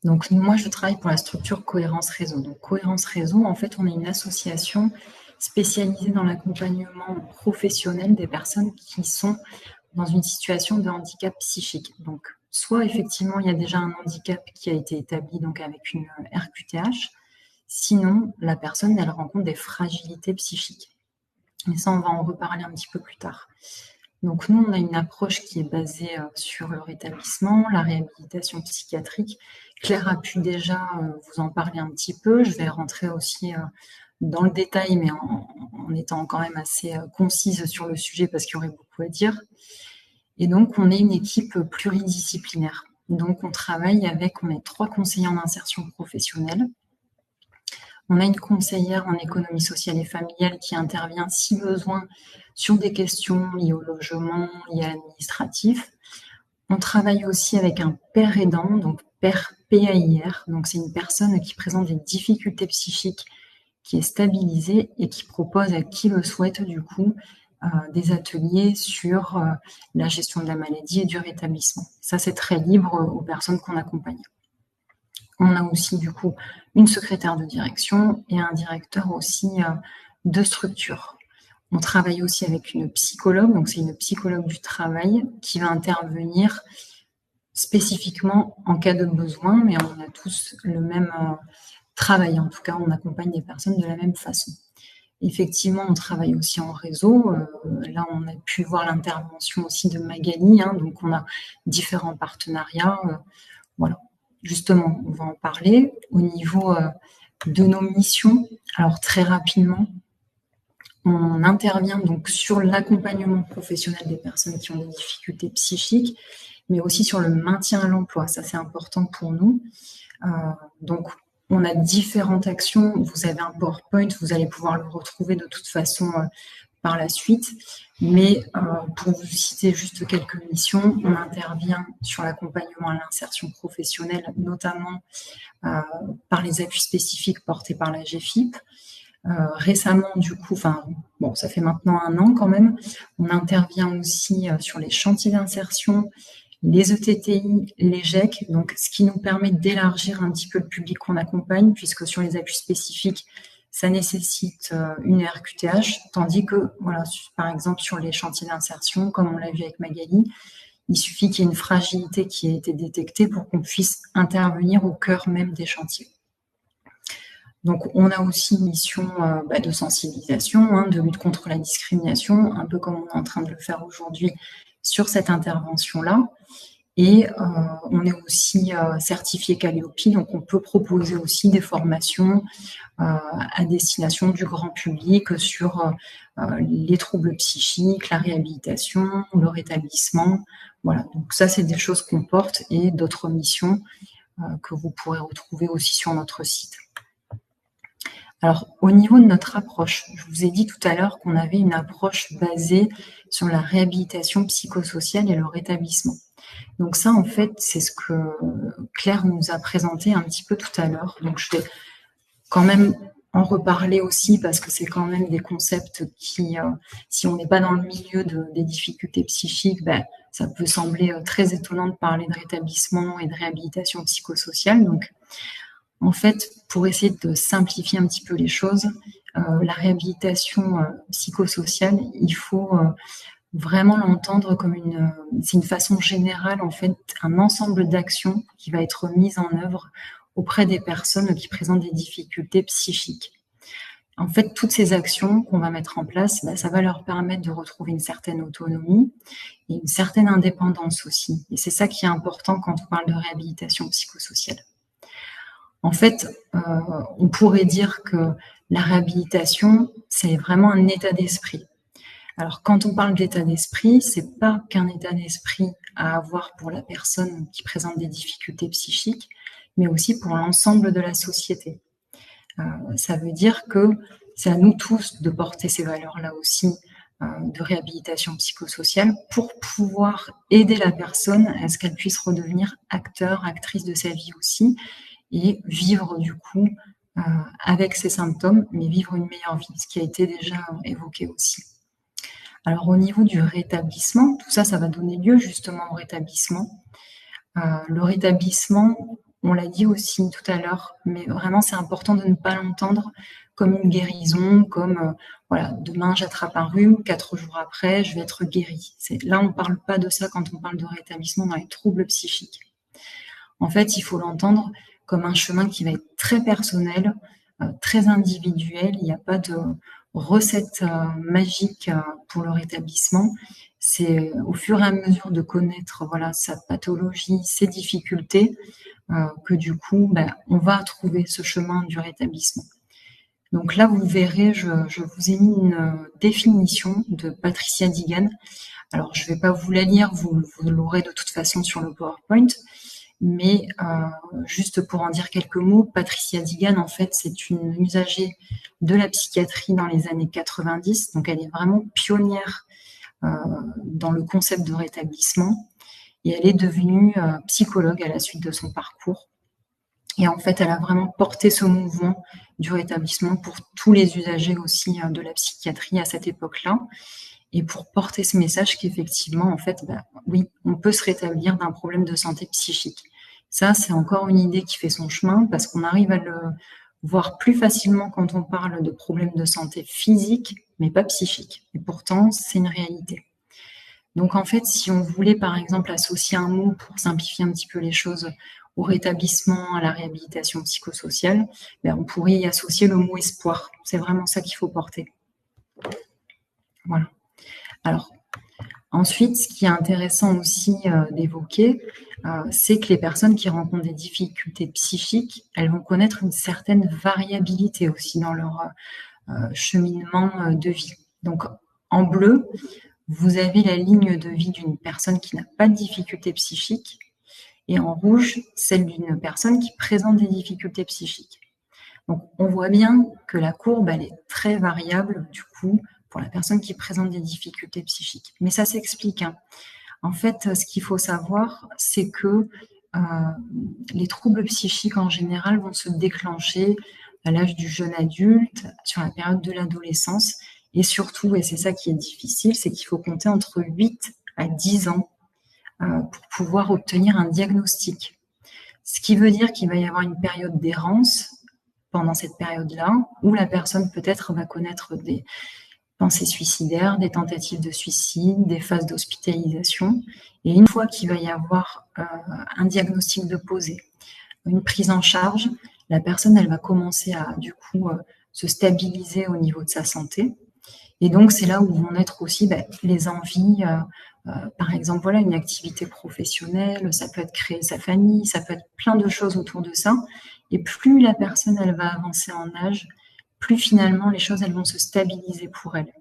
Donc, moi, je travaille pour la structure Cohérence Réseau. Donc, Cohérence Réseau, en fait, on est une association spécialisée dans l'accompagnement professionnel des personnes qui sont dans une situation de handicap psychique. Donc, soit effectivement, il y a déjà un handicap qui a été établi donc avec une RQTH, Sinon, la personne, elle rencontre des fragilités psychiques. Et ça, on va en reparler un petit peu plus tard. Donc nous, on a une approche qui est basée sur le rétablissement, la réhabilitation psychiatrique. Claire a pu déjà vous en parler un petit peu. Je vais rentrer aussi dans le détail, mais en étant quand même assez concise sur le sujet parce qu'il y aurait beaucoup à dire. Et donc, on est une équipe pluridisciplinaire. Donc, on travaille on est 3 conseillers en insertion professionnelle. On a une conseillère en économie sociale et familiale qui intervient, si besoin, sur des questions liées au logement, liées à l'administratif. On travaille aussi avec un père aidant, donc père PAIR. Donc, c'est une personne qui présente des difficultés psychiques, qui est stabilisée et qui propose à qui le souhaite, du coup, des ateliers sur la gestion de la maladie et du rétablissement. Ça, c'est très libre aux personnes qu'on accompagne. On a aussi, du coup, une secrétaire de direction et un directeur aussi de structure. On travaille aussi avec une psychologue, donc c'est une psychologue du travail qui va intervenir spécifiquement en cas de besoin, mais on a tous le même travail. En tout cas, on accompagne des personnes de la même façon. Effectivement, on travaille aussi en réseau. Là, on a pu voir l'intervention aussi de Magali, donc on a différents partenariats. Voilà. Justement, on va en parler. Au niveau de nos missions, alors très rapidement, on intervient donc sur l'accompagnement professionnel des personnes qui ont des difficultés psychiques, mais aussi sur le maintien à l'emploi. Ça, c'est important pour nous. Donc, on a différentes actions. Vous avez un PowerPoint, vous allez pouvoir le retrouver de toute façon par la suite. Mais pour vous citer juste quelques missions, on intervient sur l'accompagnement à l'insertion professionnelle, notamment par les appuis spécifiques portés par la GFIP. Récemment, du coup, ça fait maintenant 1 an quand même, on intervient aussi sur les chantiers d'insertion, les ETTI, les GEC, donc ce qui nous permet d'élargir un petit peu le public qu'on accompagne, puisque sur les appuis spécifiques, ça nécessite une RQTH, tandis que, voilà, par exemple, sur les chantiers d'insertion, comme on l'a vu avec Magali, il suffit qu'il y ait une fragilité qui ait été détectée pour qu'on puisse intervenir au cœur même des chantiers. Donc, on a aussi une mission de sensibilisation, de lutte contre la discrimination, un peu comme on est en train de le faire aujourd'hui sur cette intervention-là. Et on est aussi certifié Calliope, donc on peut proposer aussi des formations à destination du grand public sur les troubles psychiques, la réhabilitation, le rétablissement. Voilà, donc ça, c'est des choses qu'on porte et d'autres missions que vous pourrez retrouver aussi sur notre site. Alors, au niveau de notre approche, je vous ai dit tout à l'heure qu'on avait une approche basée sur la réhabilitation psychosociale et le rétablissement. Donc ça, en fait, c'est ce que Claire nous a présenté un petit peu tout à l'heure. Donc je vais quand même en reparler aussi parce que c'est quand même des concepts qui, si on n'est pas dans le milieu des difficultés psychiques, ça peut sembler très étonnant de parler de rétablissement et de réhabilitation psychosociale. Donc, en fait, pour essayer de simplifier un petit peu les choses, la réhabilitation psychosociale, il faut vraiment l'entendre comme c'est une façon générale, en fait, un ensemble d'actions qui va être mise en œuvre auprès des personnes qui présentent des difficultés psychiques. En fait, toutes ces actions qu'on va mettre en place, ça va leur permettre de retrouver une certaine autonomie et une certaine indépendance aussi. Et c'est ça qui est important quand on parle de réhabilitation psychosociale. En fait, on pourrait dire que la réhabilitation, c'est vraiment un état d'esprit. Alors, quand on parle d'état d'esprit, c'est pas qu'un état d'esprit à avoir pour la personne qui présente des difficultés psychiques, mais aussi pour l'ensemble de la société. Ça veut dire que c'est à nous tous de porter ces valeurs-là aussi de réhabilitation psychosociale pour pouvoir aider la personne à ce qu'elle puisse redevenir acteur, actrice de sa vie aussi et vivre du coup avec ses symptômes, mais vivre une meilleure vie, ce qui a été déjà évoqué aussi. Alors au niveau du rétablissement, tout ça, ça va donner lieu justement au rétablissement. Le rétablissement, on l'a dit aussi tout à l'heure, mais vraiment c'est important de ne pas l'entendre comme une guérison, comme demain j'attrape un rhume, 4 jours après je vais être guérie. Là on ne parle pas de ça quand on parle de rétablissement dans les troubles psychiques. En fait, il faut l'entendre comme un chemin qui va être très personnel, très individuel. Il n'y a pas de recette magique pour le rétablissement. C'est au fur et à mesure de connaître sa pathologie, ses difficultés, que du coup, on va trouver ce chemin du rétablissement. Donc là, vous verrez, je vous ai mis une définition de Patricia Digan. Alors, je ne vais pas vous la lire, vous l'aurez de toute façon sur le PowerPoint, mais juste pour en dire quelques mots, Patricia Digan, en fait, c'est une usagère de la psychiatrie dans les années 90, donc elle est vraiment pionnière dans le concept de rétablissement, et elle est devenue psychologue à la suite de son parcours. Et en fait, elle a vraiment porté ce mouvement du rétablissement pour tous les usagers aussi de la psychiatrie à cette époque-là, et pour porter ce message qu'effectivement, en fait, oui, on peut se rétablir d'un problème de santé psychique. Ça, c'est encore une idée qui fait son chemin parce qu'on arrive à le voir plus facilement quand on parle de problèmes de santé physique, mais pas psychique. Et pourtant, c'est une réalité. Donc, en fait, si on voulait, par exemple, associer un mot pour simplifier un petit peu les choses au rétablissement, à la réhabilitation psychosociale, on pourrait y associer le mot espoir. C'est vraiment ça qu'il faut porter. Voilà. Alors, ensuite, ce qui est intéressant aussi d'évoquer, c'est que les personnes qui rencontrent des difficultés psychiques, elles vont connaître une certaine variabilité aussi dans leur cheminement de vie. Donc, en bleu, vous avez la ligne de vie d'une personne qui n'a pas de difficultés psychiques, et en rouge, celle d'une personne qui présente des difficultés psychiques. Donc, on voit bien que la courbe, elle est très variable, du coup, pour la personne qui présente des difficultés psychiques. Mais ça s'explique. En fait, ce qu'il faut savoir, c'est que les troubles psychiques, en général, vont se déclencher à l'âge du jeune adulte, sur la période de l'adolescence, et surtout, et c'est ça qui est difficile, c'est qu'il faut compter entre 8 à 10 ans pour pouvoir obtenir un diagnostic. Ce qui veut dire qu'il va y avoir une période d'errance pendant cette période-là, où la personne peut-être va connaître des pensées suicidaires, des tentatives de suicide, des phases d'hospitalisation. Et une fois qu'il va y avoir un diagnostic de posé, une prise en charge, la personne, elle va commencer à, du coup, se stabiliser au niveau de sa santé. Et donc, c'est là où vont naître aussi les envies, par exemple, une activité professionnelle, ça peut être créer sa famille, ça peut être plein de choses autour de ça. Et plus la personne, elle va avancer en âge, plus finalement, les choses, elles vont se stabiliser pour elle.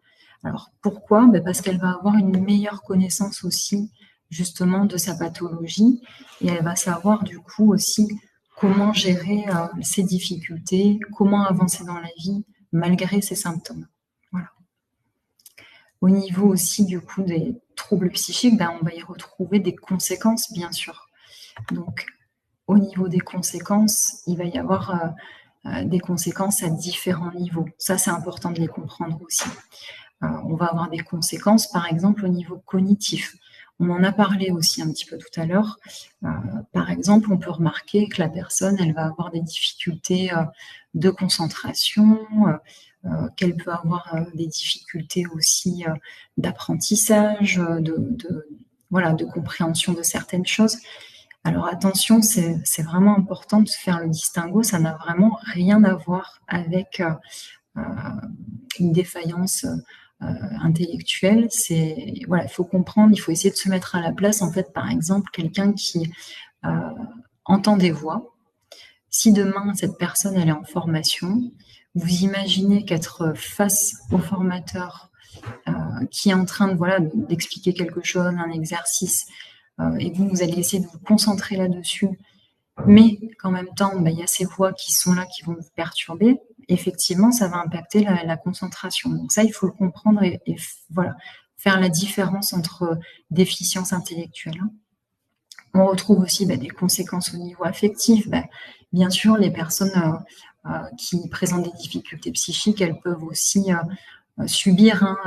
Alors, pourquoi ? Parce qu'elle va avoir une meilleure connaissance aussi, justement, de sa pathologie, et elle va savoir, du coup, aussi comment gérer ses difficultés, comment avancer dans la vie, malgré ses symptômes. Voilà. Au niveau aussi, du coup, des troubles psychiques, on va y retrouver des conséquences, bien sûr. Donc, au niveau des conséquences, il va y avoir des conséquences à différents niveaux. Ça, c'est important de les comprendre aussi. On va avoir des conséquences, par exemple, au niveau cognitif. On en a parlé aussi un petit peu tout à l'heure. Par exemple, on peut remarquer que la personne, elle va avoir des difficultés de concentration, qu'elle peut avoir des difficultés aussi d'apprentissage, de compréhension de certaines choses. Alors attention, c'est vraiment important de faire le distinguo, ça n'a vraiment rien à voir avec une défaillance intellectuelle. Il faut comprendre, il faut essayer de se mettre à la place, en fait, par exemple, quelqu'un qui entend des voix. Si demain, cette personne, elle est en formation, vous imaginez qu'être face au formateur qui est en train d'expliquer quelque chose, un exercice, et vous allez essayer de vous concentrer là-dessus, mais qu'en même temps, il y a ces voix qui sont là, qui vont vous perturber, effectivement, ça va impacter la concentration. Donc ça, il faut le comprendre et faire la différence entre déficience intellectuelle. On retrouve aussi des conséquences au niveau affectif. Bien sûr, les personnes qui présentent des difficultés psychiques, elles peuvent aussi subir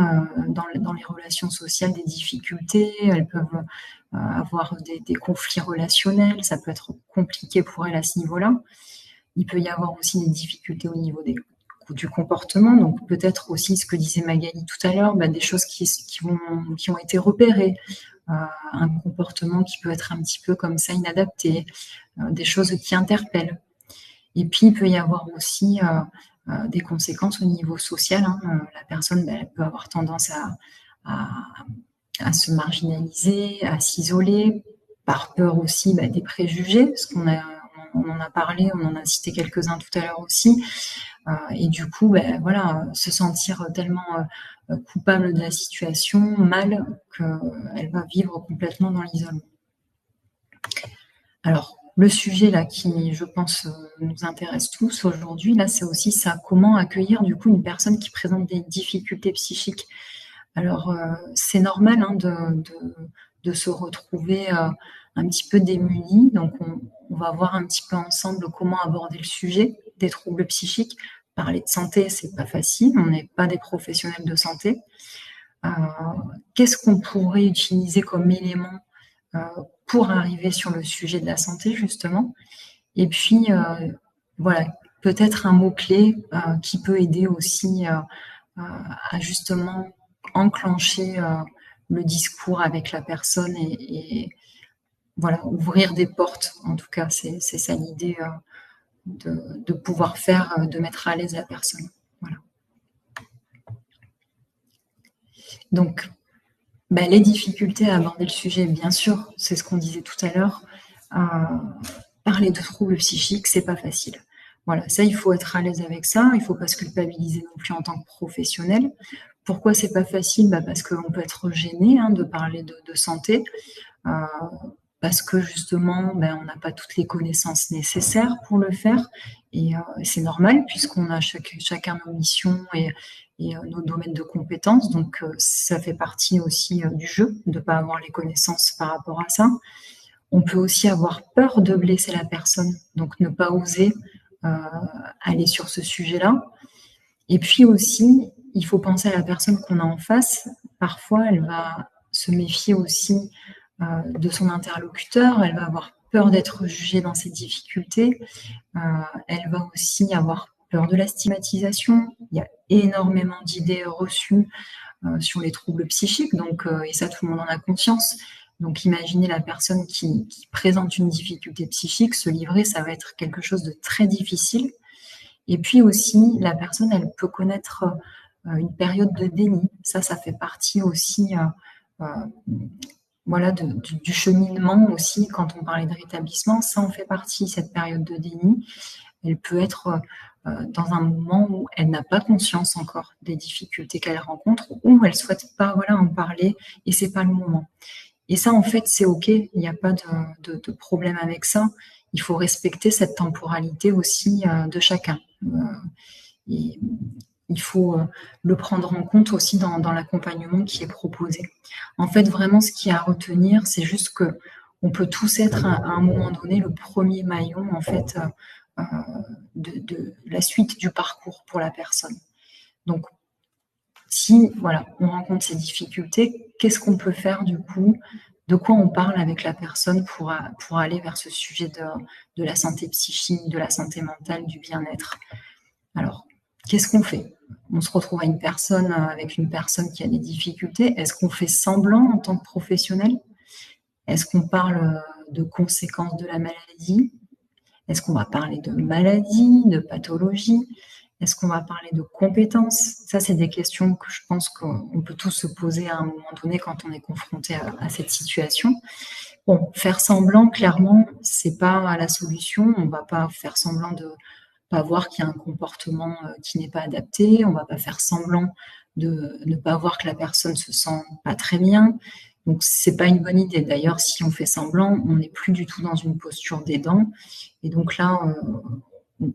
dans les relations sociales des difficultés, elles peuvent avoir des conflits relationnels, ça peut être compliqué pour elles à ce niveau-là. Il peut y avoir aussi des difficultés au niveau du comportement, donc peut-être aussi ce que disait Magali tout à l'heure, des choses qui ont été repérées, un comportement qui peut être un petit peu comme ça inadapté, des choses qui interpellent. Et puis, il peut y avoir aussi des conséquences au niveau social. La personne, elle peut avoir tendance à se marginaliser, à s'isoler, par peur aussi des préjugés, parce on en a parlé, on en a cité quelques-uns tout à l'heure aussi. Et du coup, voilà, se sentir tellement coupable de la situation, mal, qu'elle va vivre complètement dans l'isolement. Alors, le sujet là qui, je pense, nous intéresse tous aujourd'hui, là, c'est aussi ça, comment accueillir du coup une personne qui présente des difficultés psychiques. Alors, c'est normal de se retrouver un petit peu démuni, donc on va voir un petit peu ensemble comment aborder le sujet des troubles psychiques. Parler de santé, c'est pas facile, on n'est pas des professionnels de santé. Qu'est-ce qu'on pourrait utiliser comme élément pour arriver sur le sujet de la santé, justement? Et puis, voilà, peut-être un mot-clé qui peut aider aussi à justement enclencher le discours avec la personne et voilà, ouvrir des portes. En tout cas, c'est ça l'idée de pouvoir faire, de mettre à l'aise la personne. Voilà. Donc, les difficultés à aborder le sujet, bien sûr, c'est ce qu'on disait tout à l'heure. Parler de troubles psychiques, c'est pas facile. Voilà, ça, il faut être à l'aise avec ça. Il faut pas se culpabiliser non plus en tant que professionnel. Pourquoi c'est pas facile? Parce qu'on peut être gêné de parler de santé, parce que justement, on n'a pas toutes les connaissances nécessaires pour le faire. Et c'est normal, puisqu'on a chacun nos missions et nos domaines de compétences. Donc, ça fait partie aussi du jeu, de ne pas avoir les connaissances par rapport à ça. On peut aussi avoir peur de blesser la personne, donc ne pas oser aller sur ce sujet-là. Et puis aussi, il faut penser à la personne qu'on a en face. Parfois, elle va se méfier aussi de son interlocuteur, elle va avoir peur d'être jugée dans ses difficultés, elle va aussi avoir peur de la stigmatisation. Il y a énormément d'idées reçues sur les troubles psychiques, donc, et ça, tout le monde en a conscience. Donc, imaginez la personne qui présente une difficulté psychique, se livrer, ça va être quelque chose de très difficile. Et puis aussi, la personne, elle peut connaître une période de déni. Ça fait partie aussi voilà, du cheminement aussi. Quand on parlait de rétablissement, ça en fait partie, cette période de déni. Elle peut être dans un moment où elle n'a pas conscience encore des difficultés qu'elle rencontre, ou elle ne souhaite pas en parler et c'est pas le moment. Et ça, en fait, c'est OK, il n'y a pas de problème avec ça. Il faut respecter cette temporalité aussi de chacun. Et il faut le prendre en compte aussi dans l'accompagnement qui est proposé. En fait, vraiment, ce qu'il y a à retenir, c'est juste que on peut tous être à un moment donné le premier maillon, en fait, de la suite du parcours pour la personne. Donc, si on rencontre ces difficultés, qu'est-ce qu'on peut faire du coup? De quoi on parle avec la personne pour aller vers ce sujet de la santé psychique, de la santé mentale, du bien-être? Alors, qu'est-ce qu'on fait? On se retrouve avec une personne qui a des difficultés. Est-ce qu'on fait semblant en tant que professionnel? Est-ce qu'on parle de conséquences de la maladie? Est-ce qu'on va parler de maladie, de pathologie? Est-ce qu'on va parler de compétences? Ça, c'est des questions que je pense qu'on peut tous se poser à un moment donné quand on est confronté à cette situation. Bon, faire semblant, clairement, c'est pas la solution. On va pas faire semblant de pas voir qu'il y a un comportement qui n'est pas adapté. On va pas faire semblant de ne pas voir que la personne se sent pas très bien. Donc, c'est pas une bonne idée. D'ailleurs, si on fait semblant, on n'est plus du tout dans une posture d'aidant. Et donc là,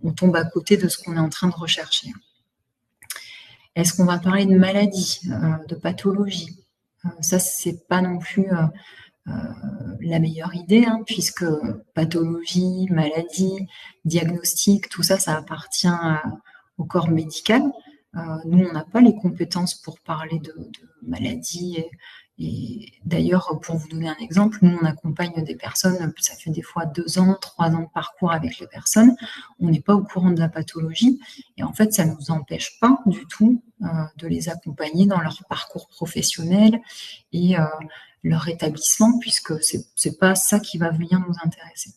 on tombe à côté de ce qu'on est en train de rechercher. Est-ce qu'on va parler de maladie, de pathologie? Ça, c'est pas non plus la meilleure idée, puisque pathologie, maladie, diagnostic, tout ça, ça appartient au corps médical. Nous, on n'a pas les compétences pour parler de maladie. Et d'ailleurs, pour vous donner un exemple, nous, on accompagne des personnes, ça fait des fois 2 ans, 3 ans de parcours avec les personnes. On n'est pas au courant de la pathologie. Et en fait, ça ne nous empêche pas du tout de les accompagner dans leur parcours professionnel et leur rétablissement, puisque c'est pas ça qui va venir nous intéresser.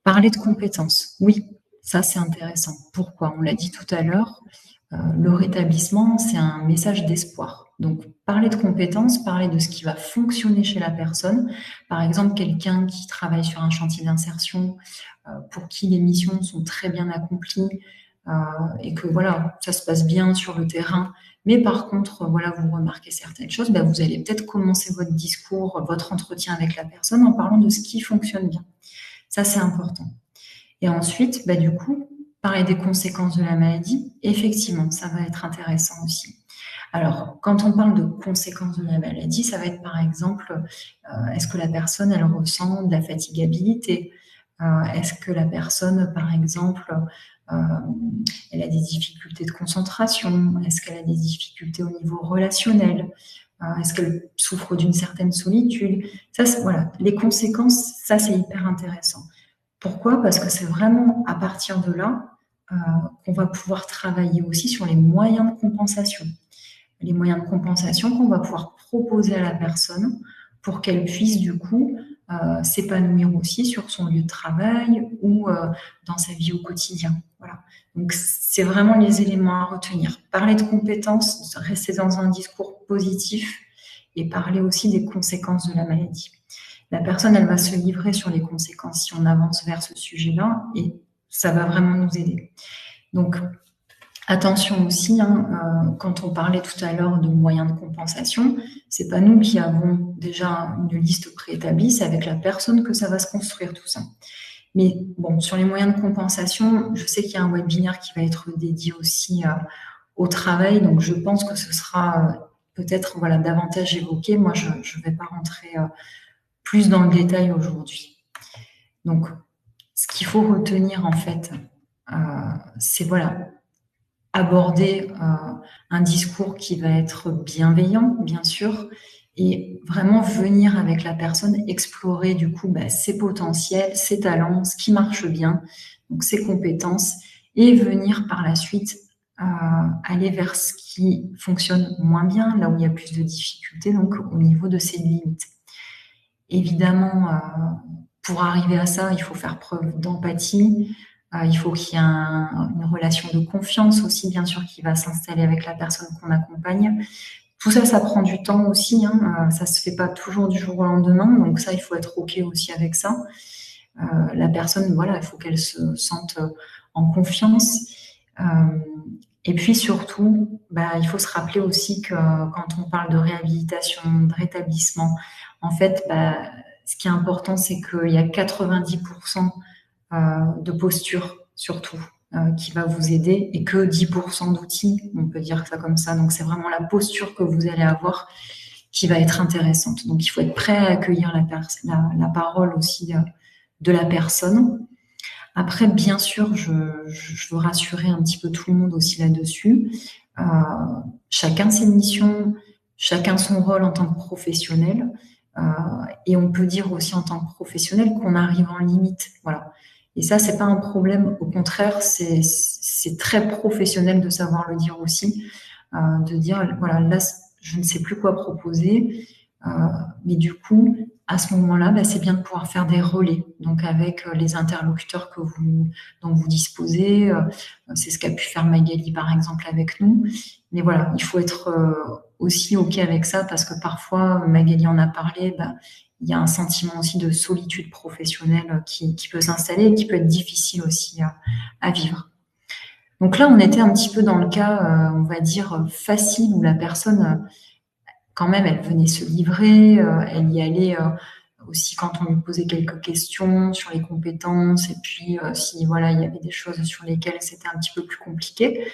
Parler de compétences, oui, Ça, c'est intéressant. Pourquoi? On l'a dit tout à l'heure, le rétablissement, c'est un message d'espoir. Donc, parler de compétences, parler de ce qui va fonctionner chez la personne. Par exemple, quelqu'un qui travaille sur un chantier d'insertion, pour qui les missions sont très bien accomplies, et que voilà, ça se passe bien sur le terrain. Mais par contre, voilà, vous remarquez certaines choses, bah, vous allez peut-être commencer votre discours, votre entretien avec la personne en parlant de ce qui fonctionne bien. Ça, c'est important. Et ensuite, bah, du coup, parler des conséquences de la maladie, effectivement, ça va être intéressant aussi. Alors, quand on parle de conséquences de la maladie, ça va être par exemple, est-ce que la personne, elle ressent de la fatigabilité? Est-ce que la personne, par exemple, euh, elle a des difficultés de concentration? Est-ce qu'elle a des difficultés au niveau relationnel? Est-ce qu'elle souffre d'une certaine solitude? Ça, voilà, les conséquences, ça, c'est hyper intéressant. Pourquoi? Parce que c'est vraiment à partir de là qu'on va pouvoir travailler aussi sur les moyens de compensation. Les moyens de compensation qu'on va pouvoir proposer à la personne pour qu'elle puisse du coup s'épanouir aussi sur son lieu de travail ou dans sa vie au quotidien. Voilà. Donc c'est vraiment les éléments à retenir. Parler de compétences, rester dans un discours positif et parler aussi des conséquences de la maladie. La personne, elle va se livrer sur les conséquences si on avance vers ce sujet-là et ça va vraiment nous aider. Donc, attention aussi, quand on parlait tout à l'heure de moyens de compensation, c'est pas nous qui avons déjà une liste préétablie, c'est avec la personne que ça va se construire tout ça. Mais bon, sur les moyens de compensation, je sais qu'il y a un webinaire qui va être dédié aussi au travail, donc je pense que ce sera peut-être voilà, davantage évoqué. Moi, je ne vais pas rentrer plus dans le détail aujourd'hui. Donc, ce qu'il faut retenir en fait, c'est voilà, aborder un discours qui va être bienveillant, bien sûr, et vraiment venir avec la personne explorer du coup ses potentiels, ses talents, ce qui marche bien, donc ses compétences, et venir par la suite aller vers ce qui fonctionne moins bien, là où il y a plus de difficultés, donc au niveau de ses limites. Évidemment, pour arriver à ça, il faut faire preuve d'empathie. Il faut qu'il y ait une relation de confiance aussi, bien sûr, qui va s'installer avec la personne qu'on accompagne. Tout ça, ça prend du temps aussi. Ça se fait pas toujours du jour au lendemain. Donc ça, il faut être OK aussi avec ça. La personne, voilà, il faut qu'elle se sente en confiance. Et puis surtout, il faut se rappeler aussi que quand on parle de réhabilitation, de rétablissement, en fait, ce qui est important, c'est qu'il y a 90% de posture surtout qui va vous aider et que 10% d'outils, on peut dire ça comme ça. Donc c'est vraiment la posture que vous allez avoir qui va être intéressante. Donc il faut être prêt à accueillir la parole aussi de la personne. Après, bien sûr, je veux rassurer un petit peu tout le monde aussi là-dessus. Chacun ses missions, chacun son rôle en tant que professionnel. Et on peut dire aussi en tant que professionnel qu'on arrive en limite. Voilà. Et ça, c'est pas un problème. Au contraire, c'est très professionnel de savoir le dire aussi, de dire voilà, là, je ne sais plus quoi proposer. Mais du coup, à ce moment-là, c'est bien de pouvoir faire des relais, donc avec les interlocuteurs dont vous disposez. C'est ce qu'a pu faire Magali, par exemple, avec nous. Mais voilà, il faut être aussi OK avec ça parce que parfois, Magali en a parlé, il y a un sentiment aussi de solitude professionnelle qui peut s'installer et qui peut être difficile aussi à vivre. Donc là, on était un petit peu dans le cas, on va dire, facile où la personne... quand même, elle venait se livrer, elle y allait aussi quand on lui posait quelques questions sur les compétences et puis si voilà, il y avait des choses sur lesquelles c'était un petit peu plus compliqué.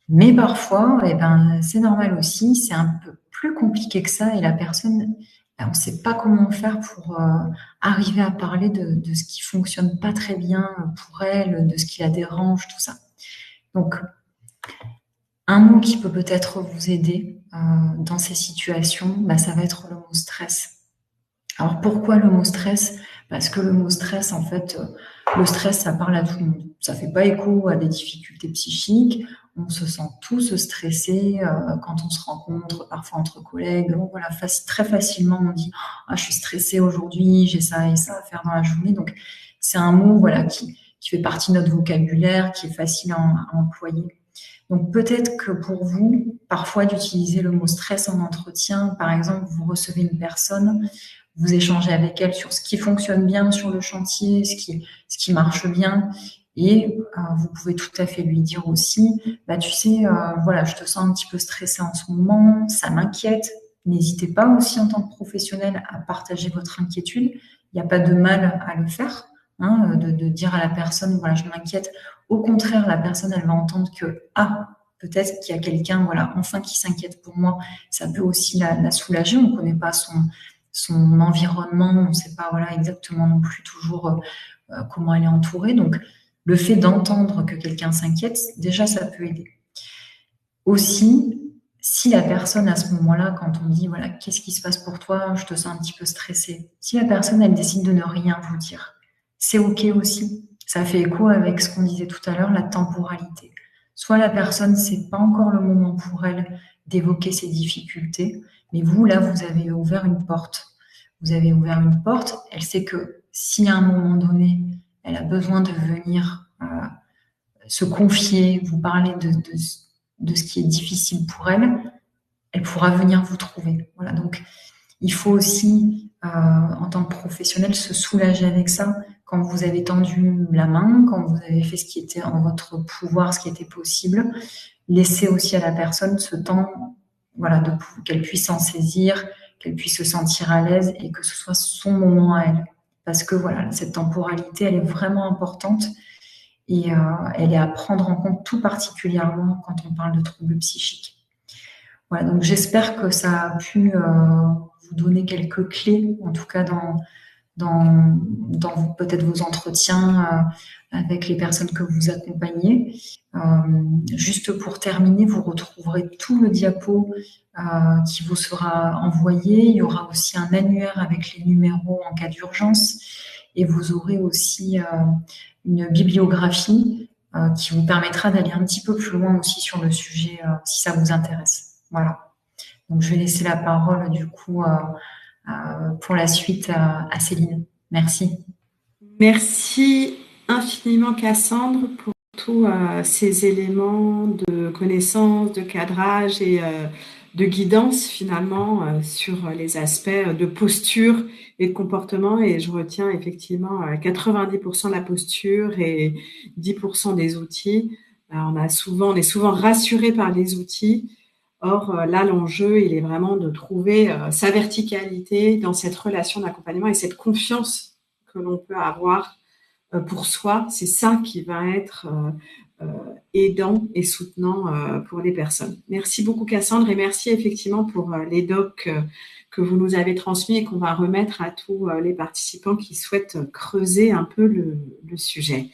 Mais parfois, c'est normal aussi, c'est un peu plus compliqué que ça et la personne, on ne sait pas comment faire pour arriver à parler de ce qui fonctionne pas très bien pour elle, de ce qui la dérange, tout ça. Donc, un mot qui peut peut-être vous aider dans ces situations, ça va être le mot stress. Alors pourquoi le mot stress? Parce que le mot stress, en fait, le stress, ça parle à tout le monde. Ça fait pas écho à des difficultés psychiques. On se sent tous stressés quand on se rencontre, parfois entre collègues. Donc, voilà, très facilement, on dit « Ah, je suis stressée aujourd'hui, j'ai ça et ça à faire dans la journée. » Donc, c'est un mot voilà, qui qui fait partie de notre vocabulaire, qui est facile à employer. Donc peut-être que pour vous, parfois d'utiliser le mot stress en entretien, par exemple, vous recevez une personne, vous échangez avec elle sur ce qui fonctionne bien sur le chantier, ce qui marche bien, et vous pouvez tout à fait lui dire aussi, bah tu sais, voilà, je te sens un petit peu stressée en ce moment, ça m'inquiète. N'hésitez pas aussi en tant que professionnel à partager votre inquiétude. Il n'y a pas de mal à le faire, hein, de dire à la personne, voilà, je m'inquiète. Au contraire, la personne, elle va entendre que, peut-être qu'il y a quelqu'un, voilà, enfin qui s'inquiète pour moi. Ça peut aussi la soulager. On ne connaît pas son environnement, on ne sait pas, voilà, exactement non plus toujours comment elle est entourée. Donc, le fait d'entendre que quelqu'un s'inquiète, déjà, ça peut aider. Aussi, si la personne, à ce moment-là, quand on dit, voilà, qu'est-ce qui se passe pour toi, je te sens un petit peu stressée. Si la personne, elle décide de ne rien vous dire, c'est OK aussi. Ça fait écho avec ce qu'on disait tout à l'heure, la temporalité. Soit la personne, c'est pas encore le moment pour elle d'évoquer ses difficultés, mais vous, là, vous avez ouvert une porte. Vous avez ouvert une porte. Elle sait que si à un moment donné, elle a besoin de venir se confier, vous parler de ce qui est difficile pour elle, elle pourra venir vous trouver. Voilà. Donc, il faut aussi, en tant que professionnel, se soulager avec ça. Quand vous avez tendu la main, quand vous avez fait ce qui était en votre pouvoir, ce qui était possible, laissez aussi à la personne ce temps, voilà, qu'elle puisse s'en saisir, qu'elle puisse se sentir à l'aise et que ce soit son moment à elle. Parce que voilà, cette temporalité, elle est vraiment importante et elle est à prendre en compte tout particulièrement quand on parle de troubles psychiques. Voilà, donc j'espère que ça a pu vous donner quelques clés, en tout cas dans peut-être vos entretiens avec les personnes que vous accompagnez. Juste pour terminer, vous retrouverez tout le diapo qui vous sera envoyé. Il y aura aussi un annuaire avec les numéros en cas d'urgence et vous aurez aussi une bibliographie qui vous permettra d'aller un petit peu plus loin aussi sur le sujet si ça vous intéresse. Voilà. Donc, je vais laisser la parole du coup pour la suite à Céline. Merci. Merci infiniment Cassandre pour tous ces éléments de connaissance, de cadrage et de guidance finalement sur les aspects de posture et de comportement. Et je retiens effectivement 90% de la posture et 10% des outils. On est souvent rassuré par les outils. Or, là, l'enjeu, il est vraiment de trouver sa verticalité dans cette relation d'accompagnement et cette confiance que l'on peut avoir pour soi. C'est ça qui va être aidant et soutenant pour les personnes. Merci beaucoup Cassandre et merci effectivement pour les docs que vous nous avez transmis et qu'on va remettre à tous les participants qui souhaitent creuser un peu le sujet.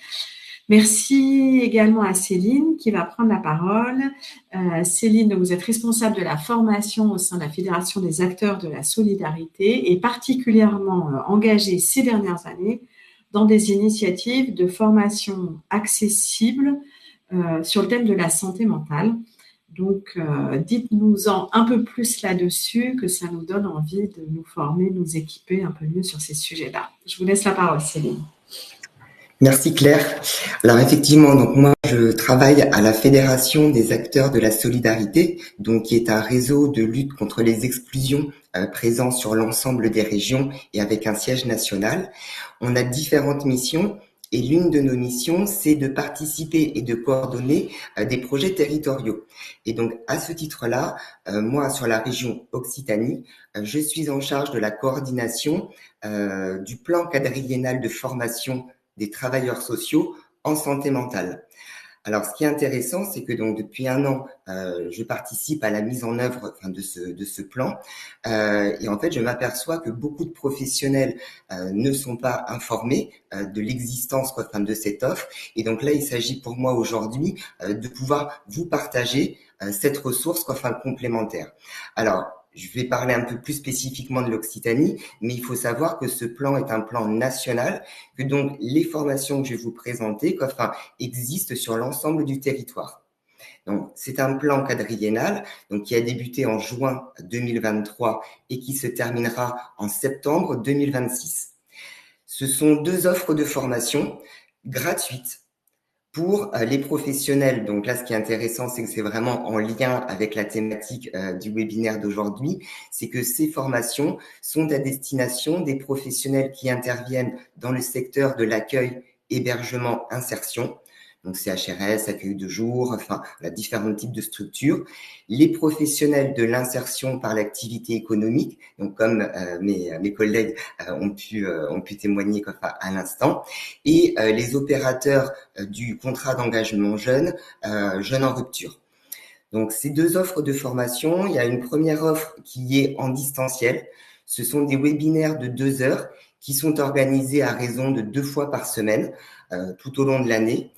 Merci également à Céline qui va prendre la parole. Céline, vous êtes responsable de la formation au sein de la Fédération des acteurs de la solidarité et particulièrement engagée ces dernières années dans des initiatives de formation accessibles sur le thème de la santé mentale. Donc, dites-nous-en un peu plus là-dessus, que ça nous donne envie de nous former, nous équiper un peu mieux sur ces sujets-là. Je vous laisse la parole, Céline. Merci Claire. Alors effectivement, donc moi je travaille à la Fédération des acteurs de la solidarité, donc qui est un réseau de lutte contre les exclusions présent sur l'ensemble des régions et avec un siège national. On a différentes missions et l'une de nos missions, c'est de participer et de coordonner des projets territoriaux. Et donc à ce titre-là, moi sur la région Occitanie, je suis en charge de la coordination du plan quadriennal de formation des travailleurs sociaux en santé mentale. Alors, ce qui est intéressant, c'est que donc depuis un an, je participe à la mise en œuvre de ce plan, et en fait, je m'aperçois que beaucoup de professionnels ne sont pas informés de l'existence de cette offre. Et donc là, il s'agit pour moi aujourd'hui de pouvoir vous partager cette ressource complémentaire. Alors, je vais parler un peu plus spécifiquement de l'Occitanie, mais il faut savoir que ce plan est un plan national, que donc les formations que je vais vous présenter existent sur l'ensemble du territoire. Donc, c'est un plan quadriennal donc, qui a débuté en juin 2023 et qui se terminera en septembre 2026. Ce sont 2 offres de formation. gratuite pour les professionnels. Donc là, ce qui est intéressant, c'est que c'est vraiment en lien avec la thématique du webinaire d'aujourd'hui, c'est que ces formations sont à destination des professionnels qui interviennent dans le secteur de l'accueil, hébergement, insertion. Donc CHRS, accueil de jour, enfin, là, différents types de structures. Les professionnels de l'insertion par l'activité économique, donc comme mes collègues ont pu témoigner à l'instant, et les opérateurs du contrat d'engagement jeune, jeunes en rupture. Donc, ces deux offres de formation, il y a une première offre qui est en distanciel. Ce sont des webinaires de 2 heures qui sont organisés à raison de 2 fois par semaine tout au long de l'année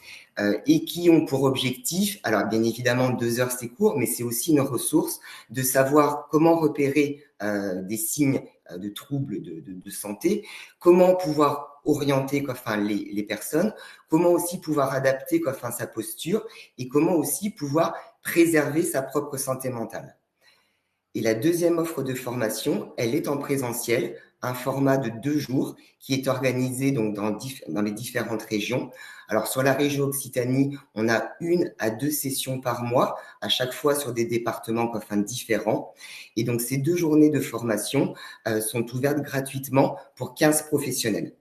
et qui ont pour objectif, alors bien évidemment 2 heures c'est court, mais c'est aussi une ressource de savoir comment repérer des signes de troubles de santé, comment pouvoir orienter les personnes, comment aussi pouvoir adapter sa posture et comment aussi pouvoir préserver sa propre santé mentale. Et la deuxième offre de formation, elle est en présentiel, un format de 2 jours qui est organisé donc dans les différentes régions. Alors sur la région Occitanie, on a 1 à 2 sessions par mois, à chaque fois sur des départements différents. Et donc ces 2 journées de formation sont ouvertes gratuitement pour 15 professionnels.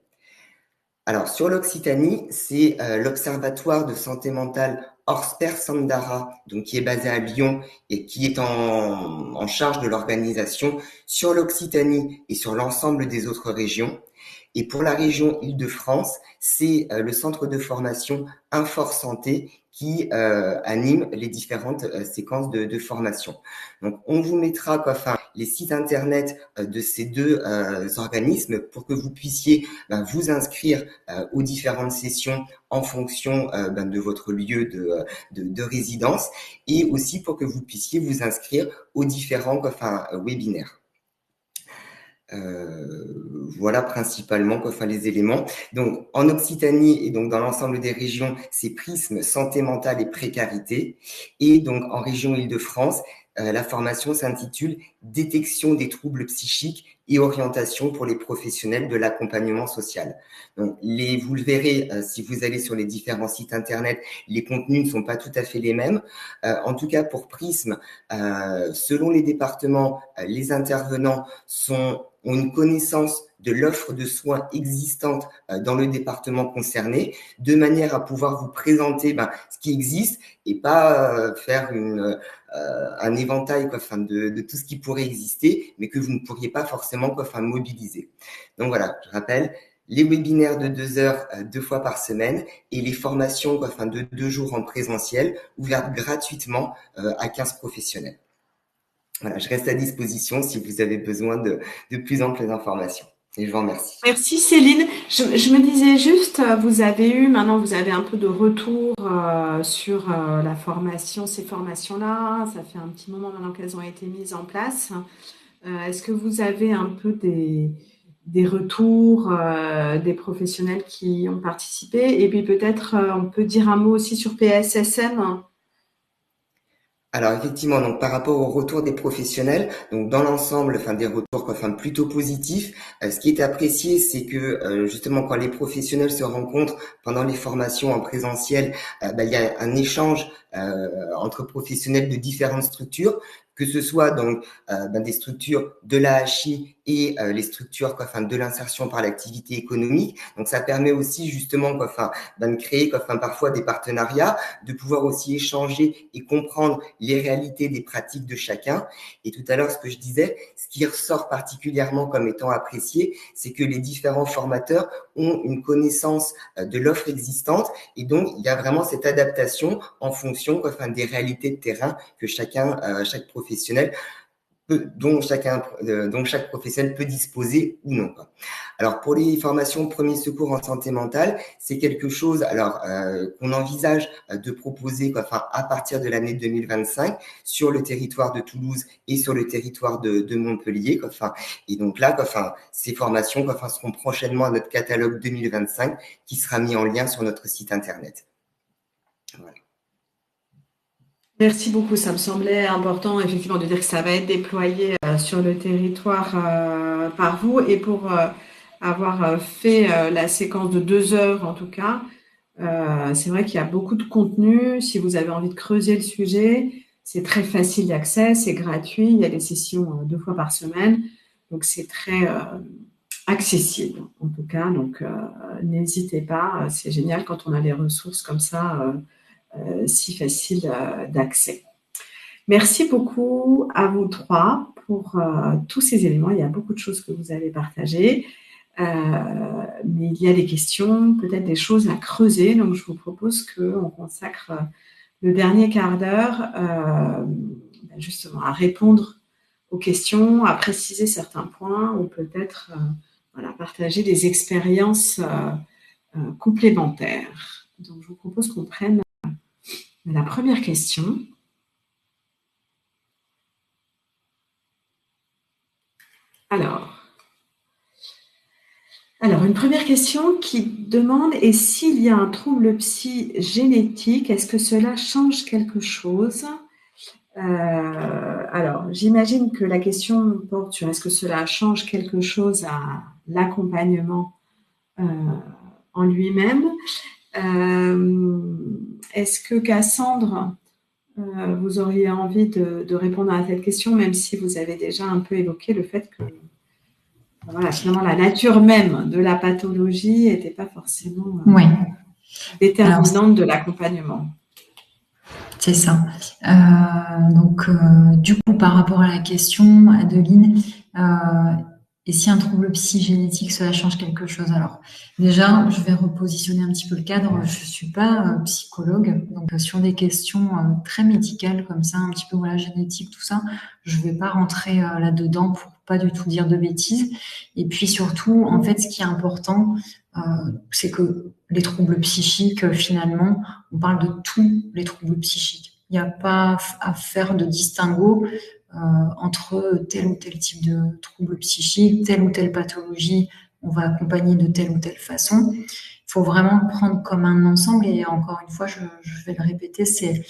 Alors, sur l'Occitanie, c'est l'Observatoire de santé mentale Orsper Sandara, donc qui est basé à Lyon et qui est en charge de l'organisation sur l'Occitanie et sur l'ensemble des autres régions. Et pour la région Île-de-France, c'est le centre de formation Infor Santé qui anime les différentes séquences de formation. Donc, on vous mettra les sites internet de ces 2 organismes pour que vous puissiez vous inscrire aux différentes sessions en fonction de votre lieu de résidence et aussi pour que vous puissiez vous inscrire aux différents webinaires. Voilà principalement les éléments. Donc en Occitanie et donc dans l'ensemble des régions, c'est Prisme, santé mentale et précarité. Et donc en région Île-de-France, la formation s'intitule Détection des troubles psychiques et orientation pour les professionnels de l'accompagnement social. Donc vous le verrez si vous allez sur les différents sites internet, les contenus ne sont pas tout à fait les mêmes. En tout cas pour Prisme, selon les départements, les intervenants ont une connaissance de l'offre de soins existante dans le département concerné, de manière à pouvoir vous présenter ce qui existe et pas faire un éventail de tout ce qui pourrait exister, mais que vous ne pourriez pas forcément mobiliser. Donc voilà, je rappelle, les webinaires de 2 heures 2 fois par semaine et les formations de 2 jours en présentiel ouvertes gratuitement à 15 professionnels. Voilà, je reste à disposition si vous avez besoin de plus amples informations. Et je vous remercie. Merci Céline. Je me disais juste, maintenant vous avez un peu de retour sur la formation, ces formations-là. Ça fait un petit moment maintenant qu'elles ont été mises en place. Est-ce que vous avez un peu des retours des professionnels qui ont participé? Et puis peut-être on peut dire un mot aussi sur PSSM. Alors effectivement, donc par rapport au retour des professionnels, donc dans l'ensemble, des retours plutôt positifs. Ce qui est apprécié, c'est que justement quand les professionnels se rencontrent pendant les formations en présentiel, il y a un échange entre professionnels de différentes structures, que ce soit donc des structures de l'AHI et les structures de l'insertion par l'activité économique. Donc ça permet aussi justement de créer parfois des partenariats, de pouvoir aussi échanger et comprendre les réalités des pratiques de chacun. Et tout à l'heure, ce que je disais, ce qui ressort particulièrement comme étant apprécié, c'est que les différents formateurs ont une connaissance de l'offre existante et donc il y a vraiment cette adaptation en fonction des réalités de terrain que chaque professionnel dont chaque professionnel peut disposer ou non. Alors pour les formations premiers secours en santé mentale, c'est quelque chose qu'on envisage de proposer à partir de l'année 2025 sur le territoire de Toulouse et sur le territoire de Montpellier. Et donc là, ces formations seront prochainement à notre catalogue 2025 qui sera mis en lien sur notre site internet. Voilà. Merci beaucoup. Ça me semblait important, effectivement, de dire que ça va être déployé sur le territoire par vous. Et pour avoir fait la séquence de 2 heures, en tout cas, C'est vrai qu'il y a beaucoup de contenu. Si vous avez envie de creuser le sujet, c'est très facile d'accès, c'est gratuit. Il y a des sessions 2 fois par semaine, donc c'est très accessible en tout cas. Donc n'hésitez pas, c'est génial quand on a des ressources comme ça, si faciles d'accès. Merci beaucoup à vous 3 pour tous ces éléments. Il y a beaucoup de choses que vous avez partagées. Mais il y a des questions, peut-être des choses à creuser. Donc, je vous propose qu'on consacre le dernier quart d'heure justement à répondre aux questions, à préciser certains points ou peut-être partager des expériences complémentaires. Donc, je vous propose qu'on prenne la première question. Alors, une première question qui demande, et s'il y a un trouble psy génétique, est-ce que cela change quelque chose? Alors, j'imagine que la question porte sur est-ce que cela change quelque chose à l'accompagnement en lui-même. Est-ce que Cassandre, vous auriez envie de répondre à cette question, même si vous avez déjà un peu évoqué le fait que finalement, la nature même de la pathologie n'était pas forcément déterminante de l'accompagnement. C'est ça. Du coup, par rapport à la question, Adeline, et si un trouble psy-génétique, cela change quelque chose? Alors, déjà, je vais repositionner un petit peu le cadre. Je ne suis pas psychologue, donc sur des questions très médicales comme ça, un petit peu génétique, tout ça, je ne vais pas rentrer là-dedans pour pas du tout dire de bêtises. Et puis surtout, en fait, ce qui est important, c'est que les troubles psychiques, finalement, on parle de tous les troubles psychiques. Il n'y a pas à faire de distinguo entre tel ou tel type de trouble psychique, telle ou telle pathologie, on va accompagner de telle ou telle façon. Il faut vraiment le prendre comme un ensemble et encore une fois, je vais le répéter, c'est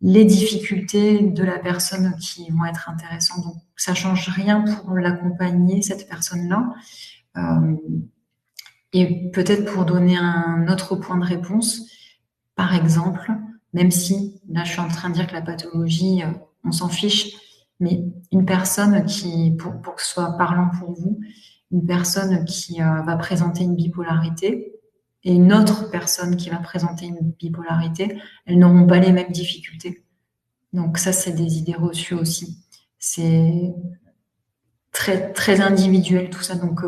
les difficultés de la personne qui vont être intéressantes. Donc, ça ne change rien pour l'accompagner, cette personne-là. Et peut-être pour donner un autre point de réponse, par exemple, même si, là je suis en train de dire que la pathologie, on s'en fiche, mais une personne qui, pour que ce soit parlant pour vous, une personne qui va présenter une bipolarité et une autre personne qui va présenter une bipolarité, elles n'auront pas les mêmes difficultés. Donc ça, c'est des idées reçues aussi. C'est très, très individuel tout ça. Donc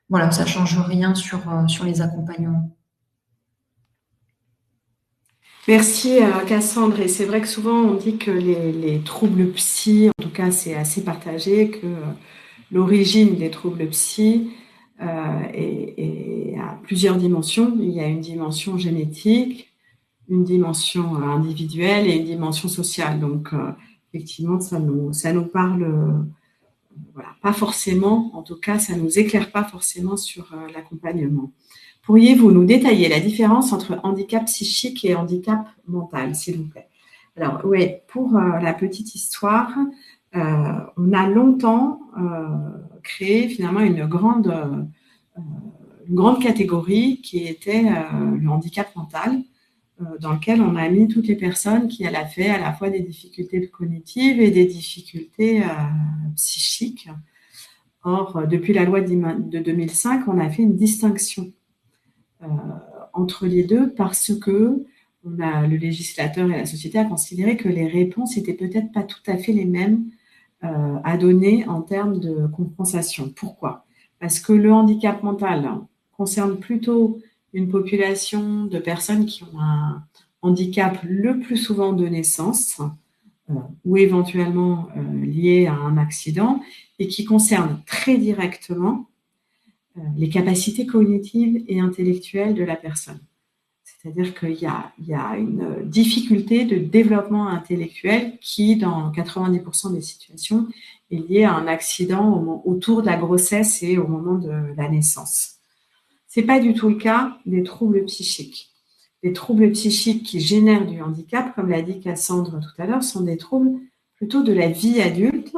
voilà, ça ne change rien sur les accompagnements. Merci Cassandre. Et c'est vrai que souvent on dit que les troubles psy, en tout cas c'est assez partagé, que l'origine des troubles psy est à plusieurs dimensions. Il y a une dimension génétique, une dimension individuelle et une dimension sociale. Donc effectivement, ça nous parle pas forcément, en tout cas ça ne nous éclaire pas forcément sur l'accompagnement. Pourriez-vous nous détailler la différence entre handicap psychique et handicap mental, s'il vous plaît? Alors, oui, pour la petite histoire, on a longtemps créé finalement une grande catégorie qui était le handicap mental, dans lequel on a mis toutes les personnes qui avaient fait à la fois des difficultés cognitives et des difficultés psychiques. Or, depuis la loi de 2005, on a fait une distinction entre les deux parce que le législateur et la société a considéré que les réponses n'étaient peut-être pas tout à fait les mêmes à donner en termes de compensation. Pourquoi? Parce que le handicap mental concerne plutôt une population de personnes qui ont un handicap le plus souvent de naissance ou éventuellement lié à un accident et qui concerne très directement les capacités cognitives et intellectuelles de la personne. C'est-à-dire qu'il y a une difficulté de développement intellectuel qui, dans 90% des situations, est liée à un accident autour de la grossesse et au moment de la naissance. Ce n'est pas du tout le cas des troubles psychiques. Les troubles psychiques qui génèrent du handicap, comme l'a dit Cassandre tout à l'heure, sont des troubles plutôt de la vie adulte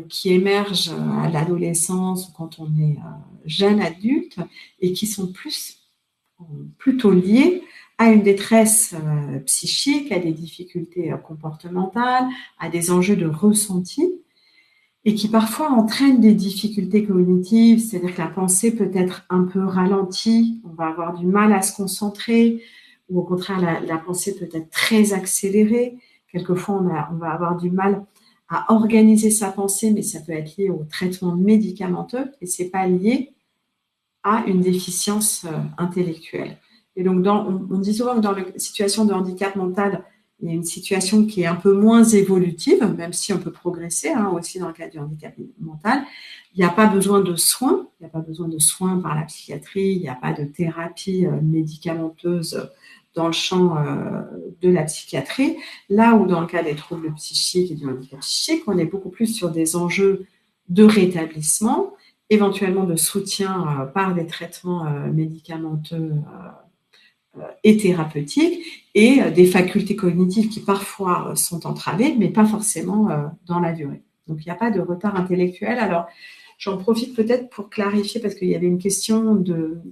qui émergent à l'adolescence ou quand on est jeune adulte et qui sont plus plutôt liées à une détresse psychique, à des difficultés comportementales, à des enjeux de ressenti, et qui parfois entraînent des difficultés cognitives, c'est-à-dire que la pensée peut être un peu ralentie, on va avoir du mal à se concentrer, ou au contraire, la pensée peut être très accélérée. Quelquefois, on va avoir du mal à organiser sa pensée, mais ça peut être lié au traitement médicamenteux, et c'est pas lié à une déficience intellectuelle. Et donc, on dit souvent que dans la situation de handicap mental, il y a une situation qui est un peu moins évolutive, même si on peut progresser aussi dans le cas du handicap mental. Il n'y a pas besoin de soins, il n'y a pas besoin de soins par la psychiatrie, il n'y a pas de thérapie médicamenteuse dans le champ de la psychiatrie. Là où dans le cas des troubles psychiques et du handicap psychique, on est beaucoup plus sur des enjeux de rétablissement, éventuellement de soutien par des traitements médicamenteux et thérapeutiques, et des facultés cognitives qui parfois sont entravées, mais pas forcément dans la durée. Donc, il n'y a pas de retard intellectuel. Alors, j'en profite peut-être pour clarifier, parce qu'il y avait une question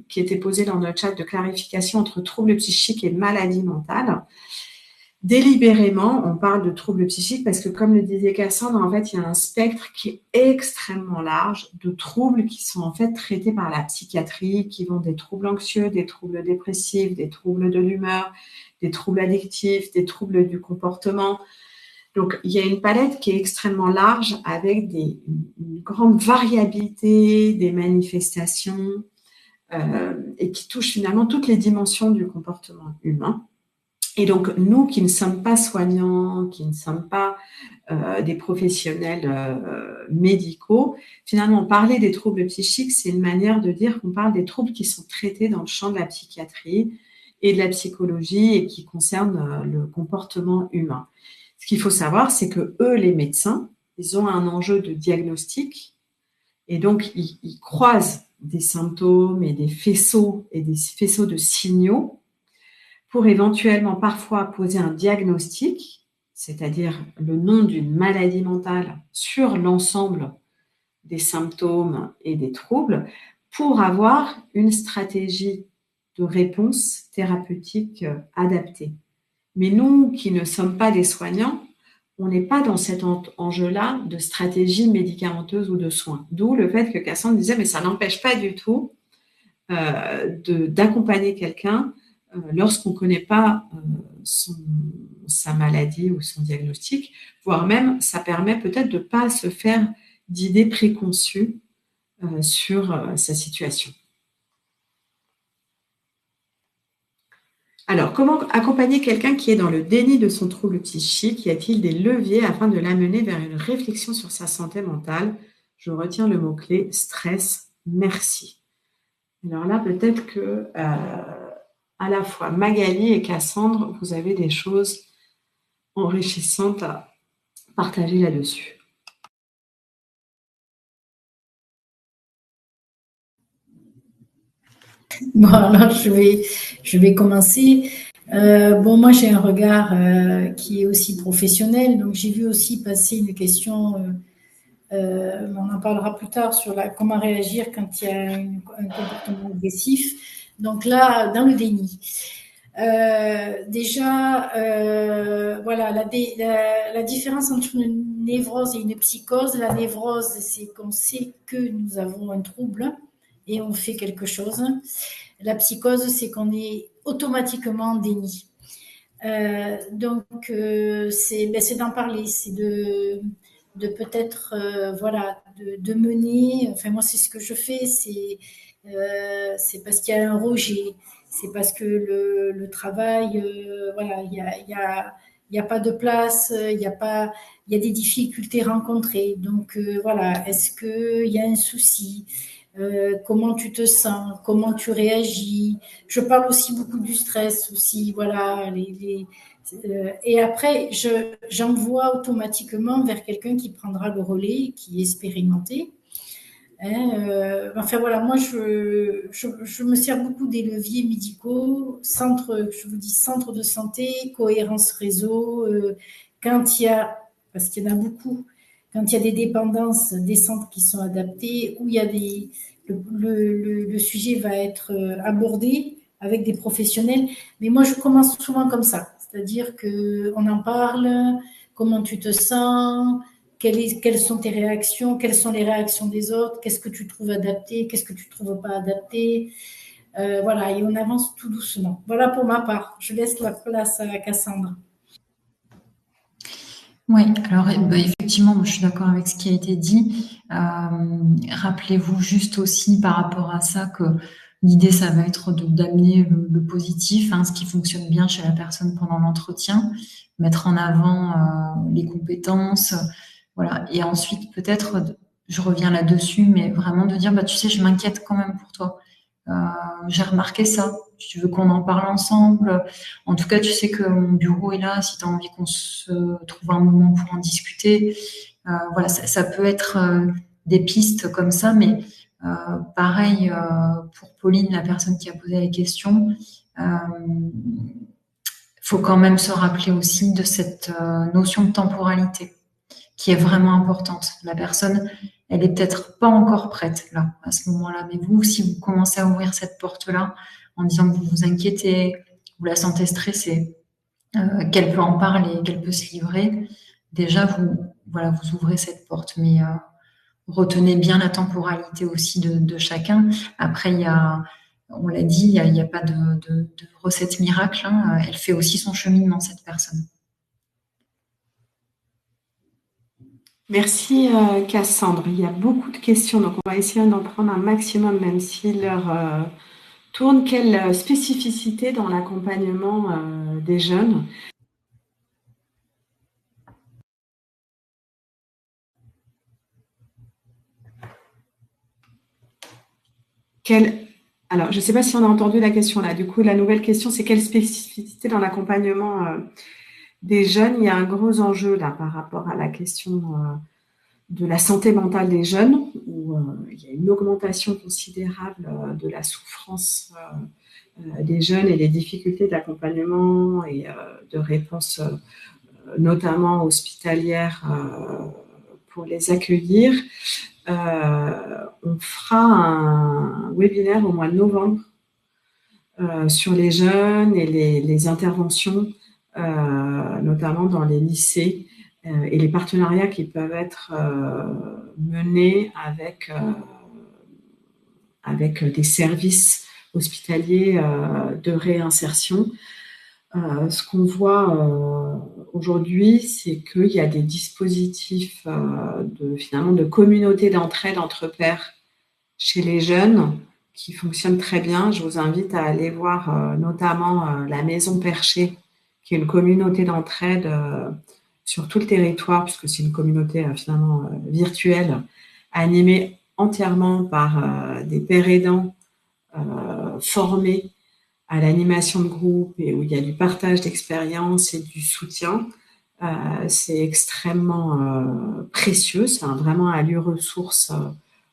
qui était posée dans notre chat de clarification entre troubles psychiques et maladies mentales. Délibérément, on parle de troubles psychiques parce que, comme le disait Cassandre, en fait, il y a un spectre qui est extrêmement large de troubles qui sont en fait traités par la psychiatrie, qui vont des troubles anxieux, des troubles dépressifs, des troubles de l'humeur, des troubles addictifs, des troubles du comportement. Donc, il y a une palette qui est extrêmement large avec une grande variabilité des manifestations et qui touche finalement toutes les dimensions du comportement humain. Et donc, nous qui ne sommes pas soignants, qui ne sommes pas des professionnels médicaux, finalement, parler des troubles psychiques, c'est une manière de dire qu'on parle des troubles qui sont traités dans le champ de la psychiatrie et de la psychologie et qui concernent le comportement humain. Ce qu'il faut savoir, c'est que eux, les médecins, ils ont un enjeu de diagnostic et donc ils croisent des symptômes et des faisceaux de signaux pour éventuellement parfois poser un diagnostic, c'est-à-dire le nom d'une maladie mentale sur l'ensemble des symptômes et des troubles, pour avoir une stratégie de réponse thérapeutique adaptée. Mais nous, qui ne sommes pas des soignants, on n'est pas dans cet enjeu-là de stratégie médicamenteuse ou de soins. D'où le fait que Cassandre disait, mais ça n'empêche pas du tout d'accompagner quelqu'un lorsqu'on ne connaît pas sa maladie ou son diagnostic, voire même, ça permet peut-être de ne pas se faire d'idées préconçues sur sa situation. Alors, comment accompagner quelqu'un qui est dans le déni de son trouble psychique? Y a-t-il des leviers afin de l'amener vers une réflexion sur sa santé mentale? Je retiens le mot-clé stress. Merci. Alors là, peut-être que à la fois Magali et Cassandre, vous avez des choses enrichissantes à partager là-dessus. Bon, alors je vais commencer. Moi, j'ai un regard qui est aussi professionnel, donc j'ai vu aussi passer une question, on en parlera plus tard, sur comment réagir quand il y a un comportement agressif. Donc là, dans le déni. Voilà, la différence entre une névrose et une psychose. La névrose, c'est qu'on sait que nous avons un trouble et on fait quelque chose. La psychose, c'est qu'on est automatiquement en déni. C'est d'en parler, c'est de peut-être, de mener. Enfin, moi, c'est ce que je fais, c'est parce qu'il y a un rejet, c'est parce que le travail, il y a pas de place, il y a des difficultés rencontrées. Donc est-ce qu'il y a un souci? Comment tu te sens, comment tu réagis. Je parle aussi beaucoup du stress aussi, voilà. Et après, j'envoie automatiquement vers quelqu'un qui prendra le relais, qui est expérimenté. Moi, je me sers beaucoup des leviers médicaux, centre de santé, cohérence réseau, parce qu'il y en a beaucoup, quand il y a des dépendances, des centres qui sont adaptés, où il y a le sujet va être abordé avec des professionnels. Mais moi, je commence souvent comme ça. C'est-à-dire qu'on en parle, comment tu te sens, quelles sont tes réactions, quelles sont les réactions des autres, qu'est-ce que tu trouves adapté, qu'est-ce que tu ne trouves pas adapté. Voilà, et on avance tout doucement. Voilà pour ma part. Je laisse la place à Cassandre. Oui, alors effectivement, moi, je suis d'accord avec ce qui a été dit. Rappelez-vous juste aussi par rapport à ça que l'idée, ça va être d'amener le positif, hein, ce qui fonctionne bien chez la personne pendant l'entretien, mettre en avant les compétences, voilà. Et ensuite, peut-être, je reviens là-dessus, mais vraiment de dire, bah, tu sais, je m'inquiète quand même pour toi. J'ai remarqué ça. Tu veux qu'on en parle ensemble? En tout cas, tu sais que mon bureau est là. Si tu as envie qu'on se trouve un moment pour en discuter, voilà, ça peut être des pistes comme ça. Mais pareil pour Pauline, la personne qui a posé la question, faut quand même se rappeler aussi de cette notion de temporalité qui est vraiment importante. La personne, elle est peut-être pas encore prête là, à ce moment-là. Mais vous, si vous commencez à ouvrir cette porte-là en disant que vous vous inquiétez, vous la sentez stressée, qu'elle peut en parler, qu'elle peut se livrer, déjà vous ouvrez cette porte. Mais retenez bien la temporalité aussi de chacun. Après, on l'a dit, il y a pas de recette miracle, hein. Elle fait aussi son cheminement, cette personne. Merci Cassandre. Il y a beaucoup de questions, donc on va essayer d'en prendre un maximum, même si l'heure tourne. Quelle spécificité dans l'accompagnement des jeunes? Alors, je ne sais pas si on a entendu la question là. Du coup, la nouvelle question, c'est quelle spécificité dans l'accompagnement des jeunes? Il y a un gros enjeu là par rapport à la question de la santé mentale des jeunes, où il y a une augmentation considérable de la souffrance des jeunes et des difficultés d'accompagnement et de réponse, notamment hospitalière, pour les accueillir. On fera un webinaire au mois de novembre sur les jeunes et les interventions, notamment dans les lycées, et les partenariats qui peuvent être menés avec des services hospitaliers de réinsertion. Ce qu'on voit aujourd'hui, c'est qu'il y a des dispositifs de communauté d'entraide entre pairs chez les jeunes qui fonctionnent très bien. Je vous invite à aller voir notamment la Maison Perchée, qui est une communauté d'entraide sur tout le territoire, puisque c'est une communauté finalement virtuelle, animée entièrement par des pères aidants formés à l'animation de groupe et où il y a du partage d'expériences et du soutien. C'est extrêmement précieux, c'est vraiment un lieu ressource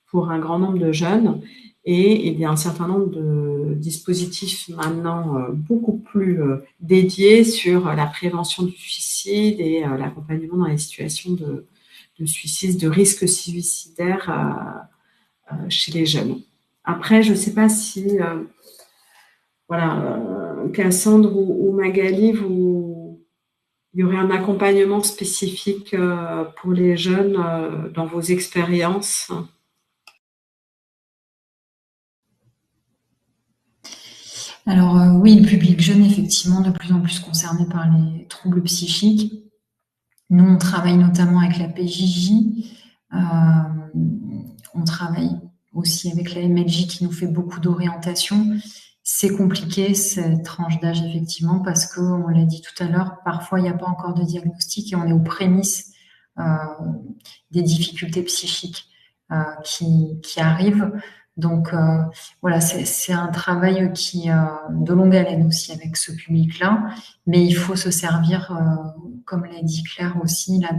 pour un grand nombre de jeunes. Et il y a un certain nombre de dispositifs maintenant beaucoup plus dédiés sur la prévention du suicide et l'accompagnement dans les situations de suicide, de risque suicidaire chez les jeunes. Après, je ne sais pas si, Cassandre ou Magali, il y aurait un accompagnement spécifique pour les jeunes dans vos expériences? Alors oui, le public jeune, effectivement, de plus en plus concerné par les troubles psychiques. Nous, on travaille notamment avec la PJJ. On travaille aussi avec la MLJ qui nous fait beaucoup d'orientation. C'est compliqué, cette tranche d'âge, effectivement, parce que, on l'a dit tout à l'heure, parfois, il n'y a pas encore de diagnostic et on est aux prémices des difficultés psychiques qui arrivent. Donc, voilà, c'est un travail qui de longue haleine aussi avec ce public-là, mais il faut se servir, comme l'a dit Claire aussi, là,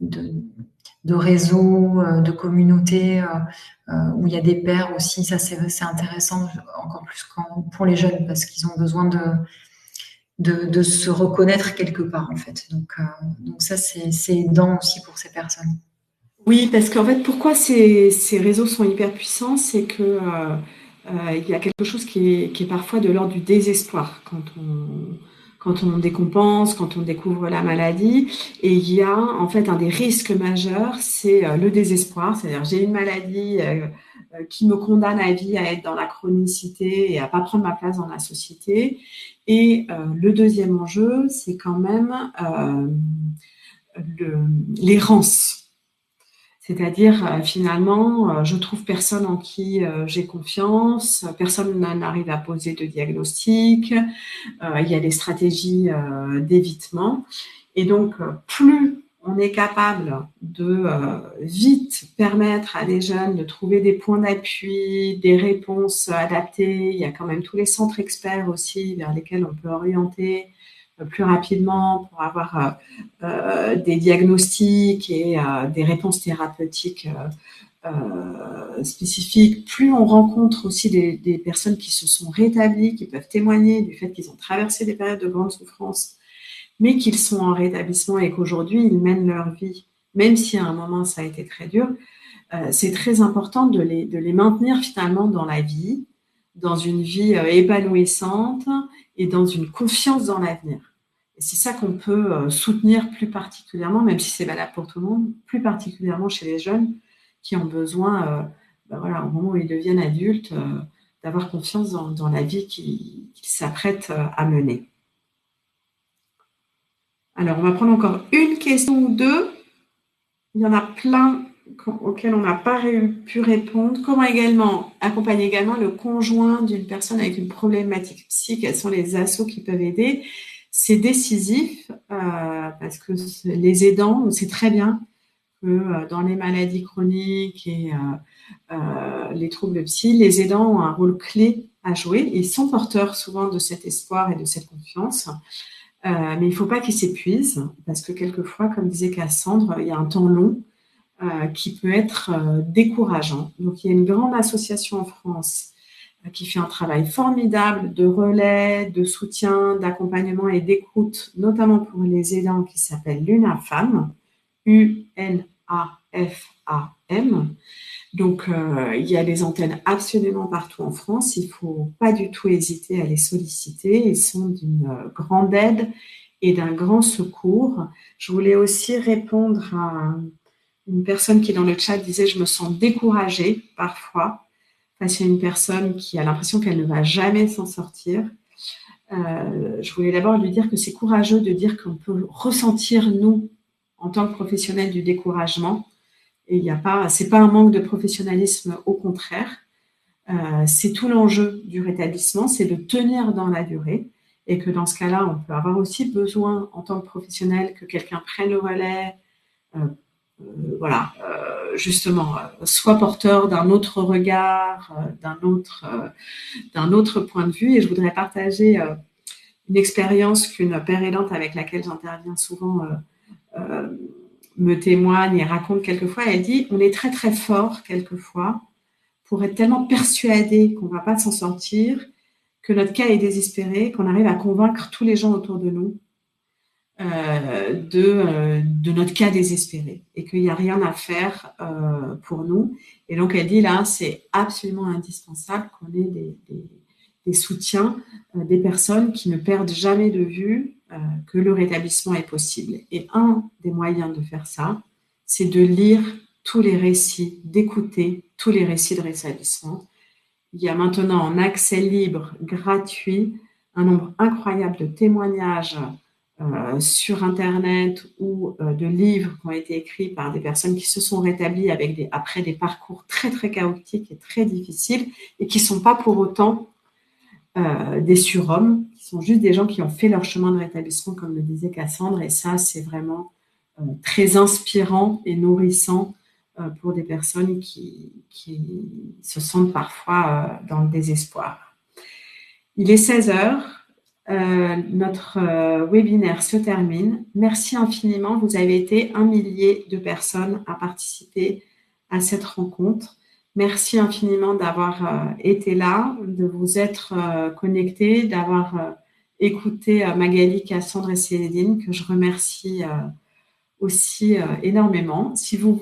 de réseaux, de communautés où il y a des pairs aussi. Ça, c'est intéressant, encore plus pour les jeunes, parce qu'ils ont besoin de se reconnaître quelque part, en fait. Donc ça, c'est aidant aussi pour ces personnes. Oui, parce qu'en fait, pourquoi ces réseaux sont hyper puissants, c'est que il y a quelque chose qui est parfois de l'ordre du désespoir quand on décompense, quand on découvre la maladie. Et il y a en fait un des risques majeurs, c'est le désespoir. C'est-à-dire j'ai une maladie qui me condamne à vie à être dans la chronicité et à pas prendre ma place dans la société. Et le deuxième enjeu, c'est quand même l'errance. C'est-à-dire, finalement, je trouve personne en qui j'ai confiance, personne n'arrive à poser de diagnostic, il y a des stratégies d'évitement. Et donc, plus on est capable de vite permettre à des jeunes de trouver des points d'appui, des réponses adaptées, il y a quand même tous les centres experts aussi vers lesquels on peut orienter plus rapidement pour avoir des diagnostics et des réponses thérapeutiques spécifiques. Plus on rencontre aussi des personnes qui se sont rétablies, qui peuvent témoigner du fait qu'ils ont traversé des périodes de grande souffrance, mais qu'ils sont en rétablissement et qu'aujourd'hui, ils mènent leur vie, même si à un moment, ça a été très dur. C'est très important de les maintenir finalement dans la vie, dans une vie épanouissante et dans une confiance dans l'avenir. Et c'est ça qu'on peut soutenir plus particulièrement, même si c'est valable pour tout le monde, plus particulièrement chez les jeunes qui ont besoin, voilà, au moment où ils deviennent adultes, d'avoir confiance dans la vie qu'ils s'apprêtent à mener. Alors, on va prendre encore une question ou deux. Il y en a plein auxquels on n'a pas pu répondre. Comment accompagner également le conjoint d'une personne avec une problématique psy? Quels sont les assos qui peuvent aider? C'est décisif parce que les aidants, on sait très bien que dans les maladies chroniques et les troubles psy, les aidants ont un rôle clé à jouer. Ils sont porteurs souvent de cet espoir et de cette confiance. Mais il ne faut pas qu'ils s'épuisent parce que quelquefois, comme disait Cassandre, il y a un temps long qui peut être décourageant. Donc, il y a une grande association en France qui fait un travail formidable de relais, de soutien, d'accompagnement et d'écoute, notamment pour les aidants, qui s'appelle l'UNAFAM, UNAFAM. Donc, il y a des antennes absolument partout en France. Il ne faut pas du tout hésiter à les solliciter. Ils sont d'une grande aide et d'un grand secours. Je voulais aussi répondre à une personne qui, dans le chat, disait « Je me sens découragée parfois face à une personne qui a l'impression qu'elle ne va jamais s'en sortir. » Je voulais d'abord lui dire que c'est courageux de dire qu'on peut ressentir, nous, en tant que professionnels, du découragement. Et c'est pas un manque de professionnalisme, au contraire. C'est tout l'enjeu du rétablissement, c'est de tenir dans la durée. Et que dans ce cas-là, on peut avoir aussi besoin, en tant que professionnel, que quelqu'un prenne le relais, justement, soit porteur d'un autre regard, d'un autre point de vue. Et je voudrais partager une expérience qu'une père aidante avec laquelle j'interviens souvent me témoigne et raconte quelquefois. Elle dit « On est très très fort quelquefois pour être tellement persuadé qu'on ne va pas s'en sortir, que notre cas est désespéré, qu'on arrive à convaincre tous les gens autour de nous de notre cas désespéré et qu'il n'y a rien à faire pour nous. » Et donc elle dit là, c'est absolument indispensable qu'on ait des soutiens, des personnes qui ne perdent jamais de vue que le rétablissement est possible. Et un des moyens de faire ça, c'est de lire tous les récits, d'écouter tous les récits de rétablissement. Il y a maintenant en accès libre, gratuit, un nombre incroyable de témoignages sur Internet ou de livres qui ont été écrits par des personnes qui se sont rétablies après des parcours très, très chaotiques et très difficiles et qui ne sont pas pour autant des surhommes, qui sont juste des gens qui ont fait leur chemin de rétablissement, comme le disait Cassandre, et ça, c'est vraiment très inspirant et nourrissant pour des personnes qui se sentent parfois dans le désespoir. Il est 16h, notre webinaire se termine. Merci infiniment, vous avez été 1 millier de personnes à participer à cette rencontre. Merci infiniment d'avoir été là, de vous être connectés, d'avoir écouté Magali, Cassandre et Céline, que je remercie aussi énormément. Si vous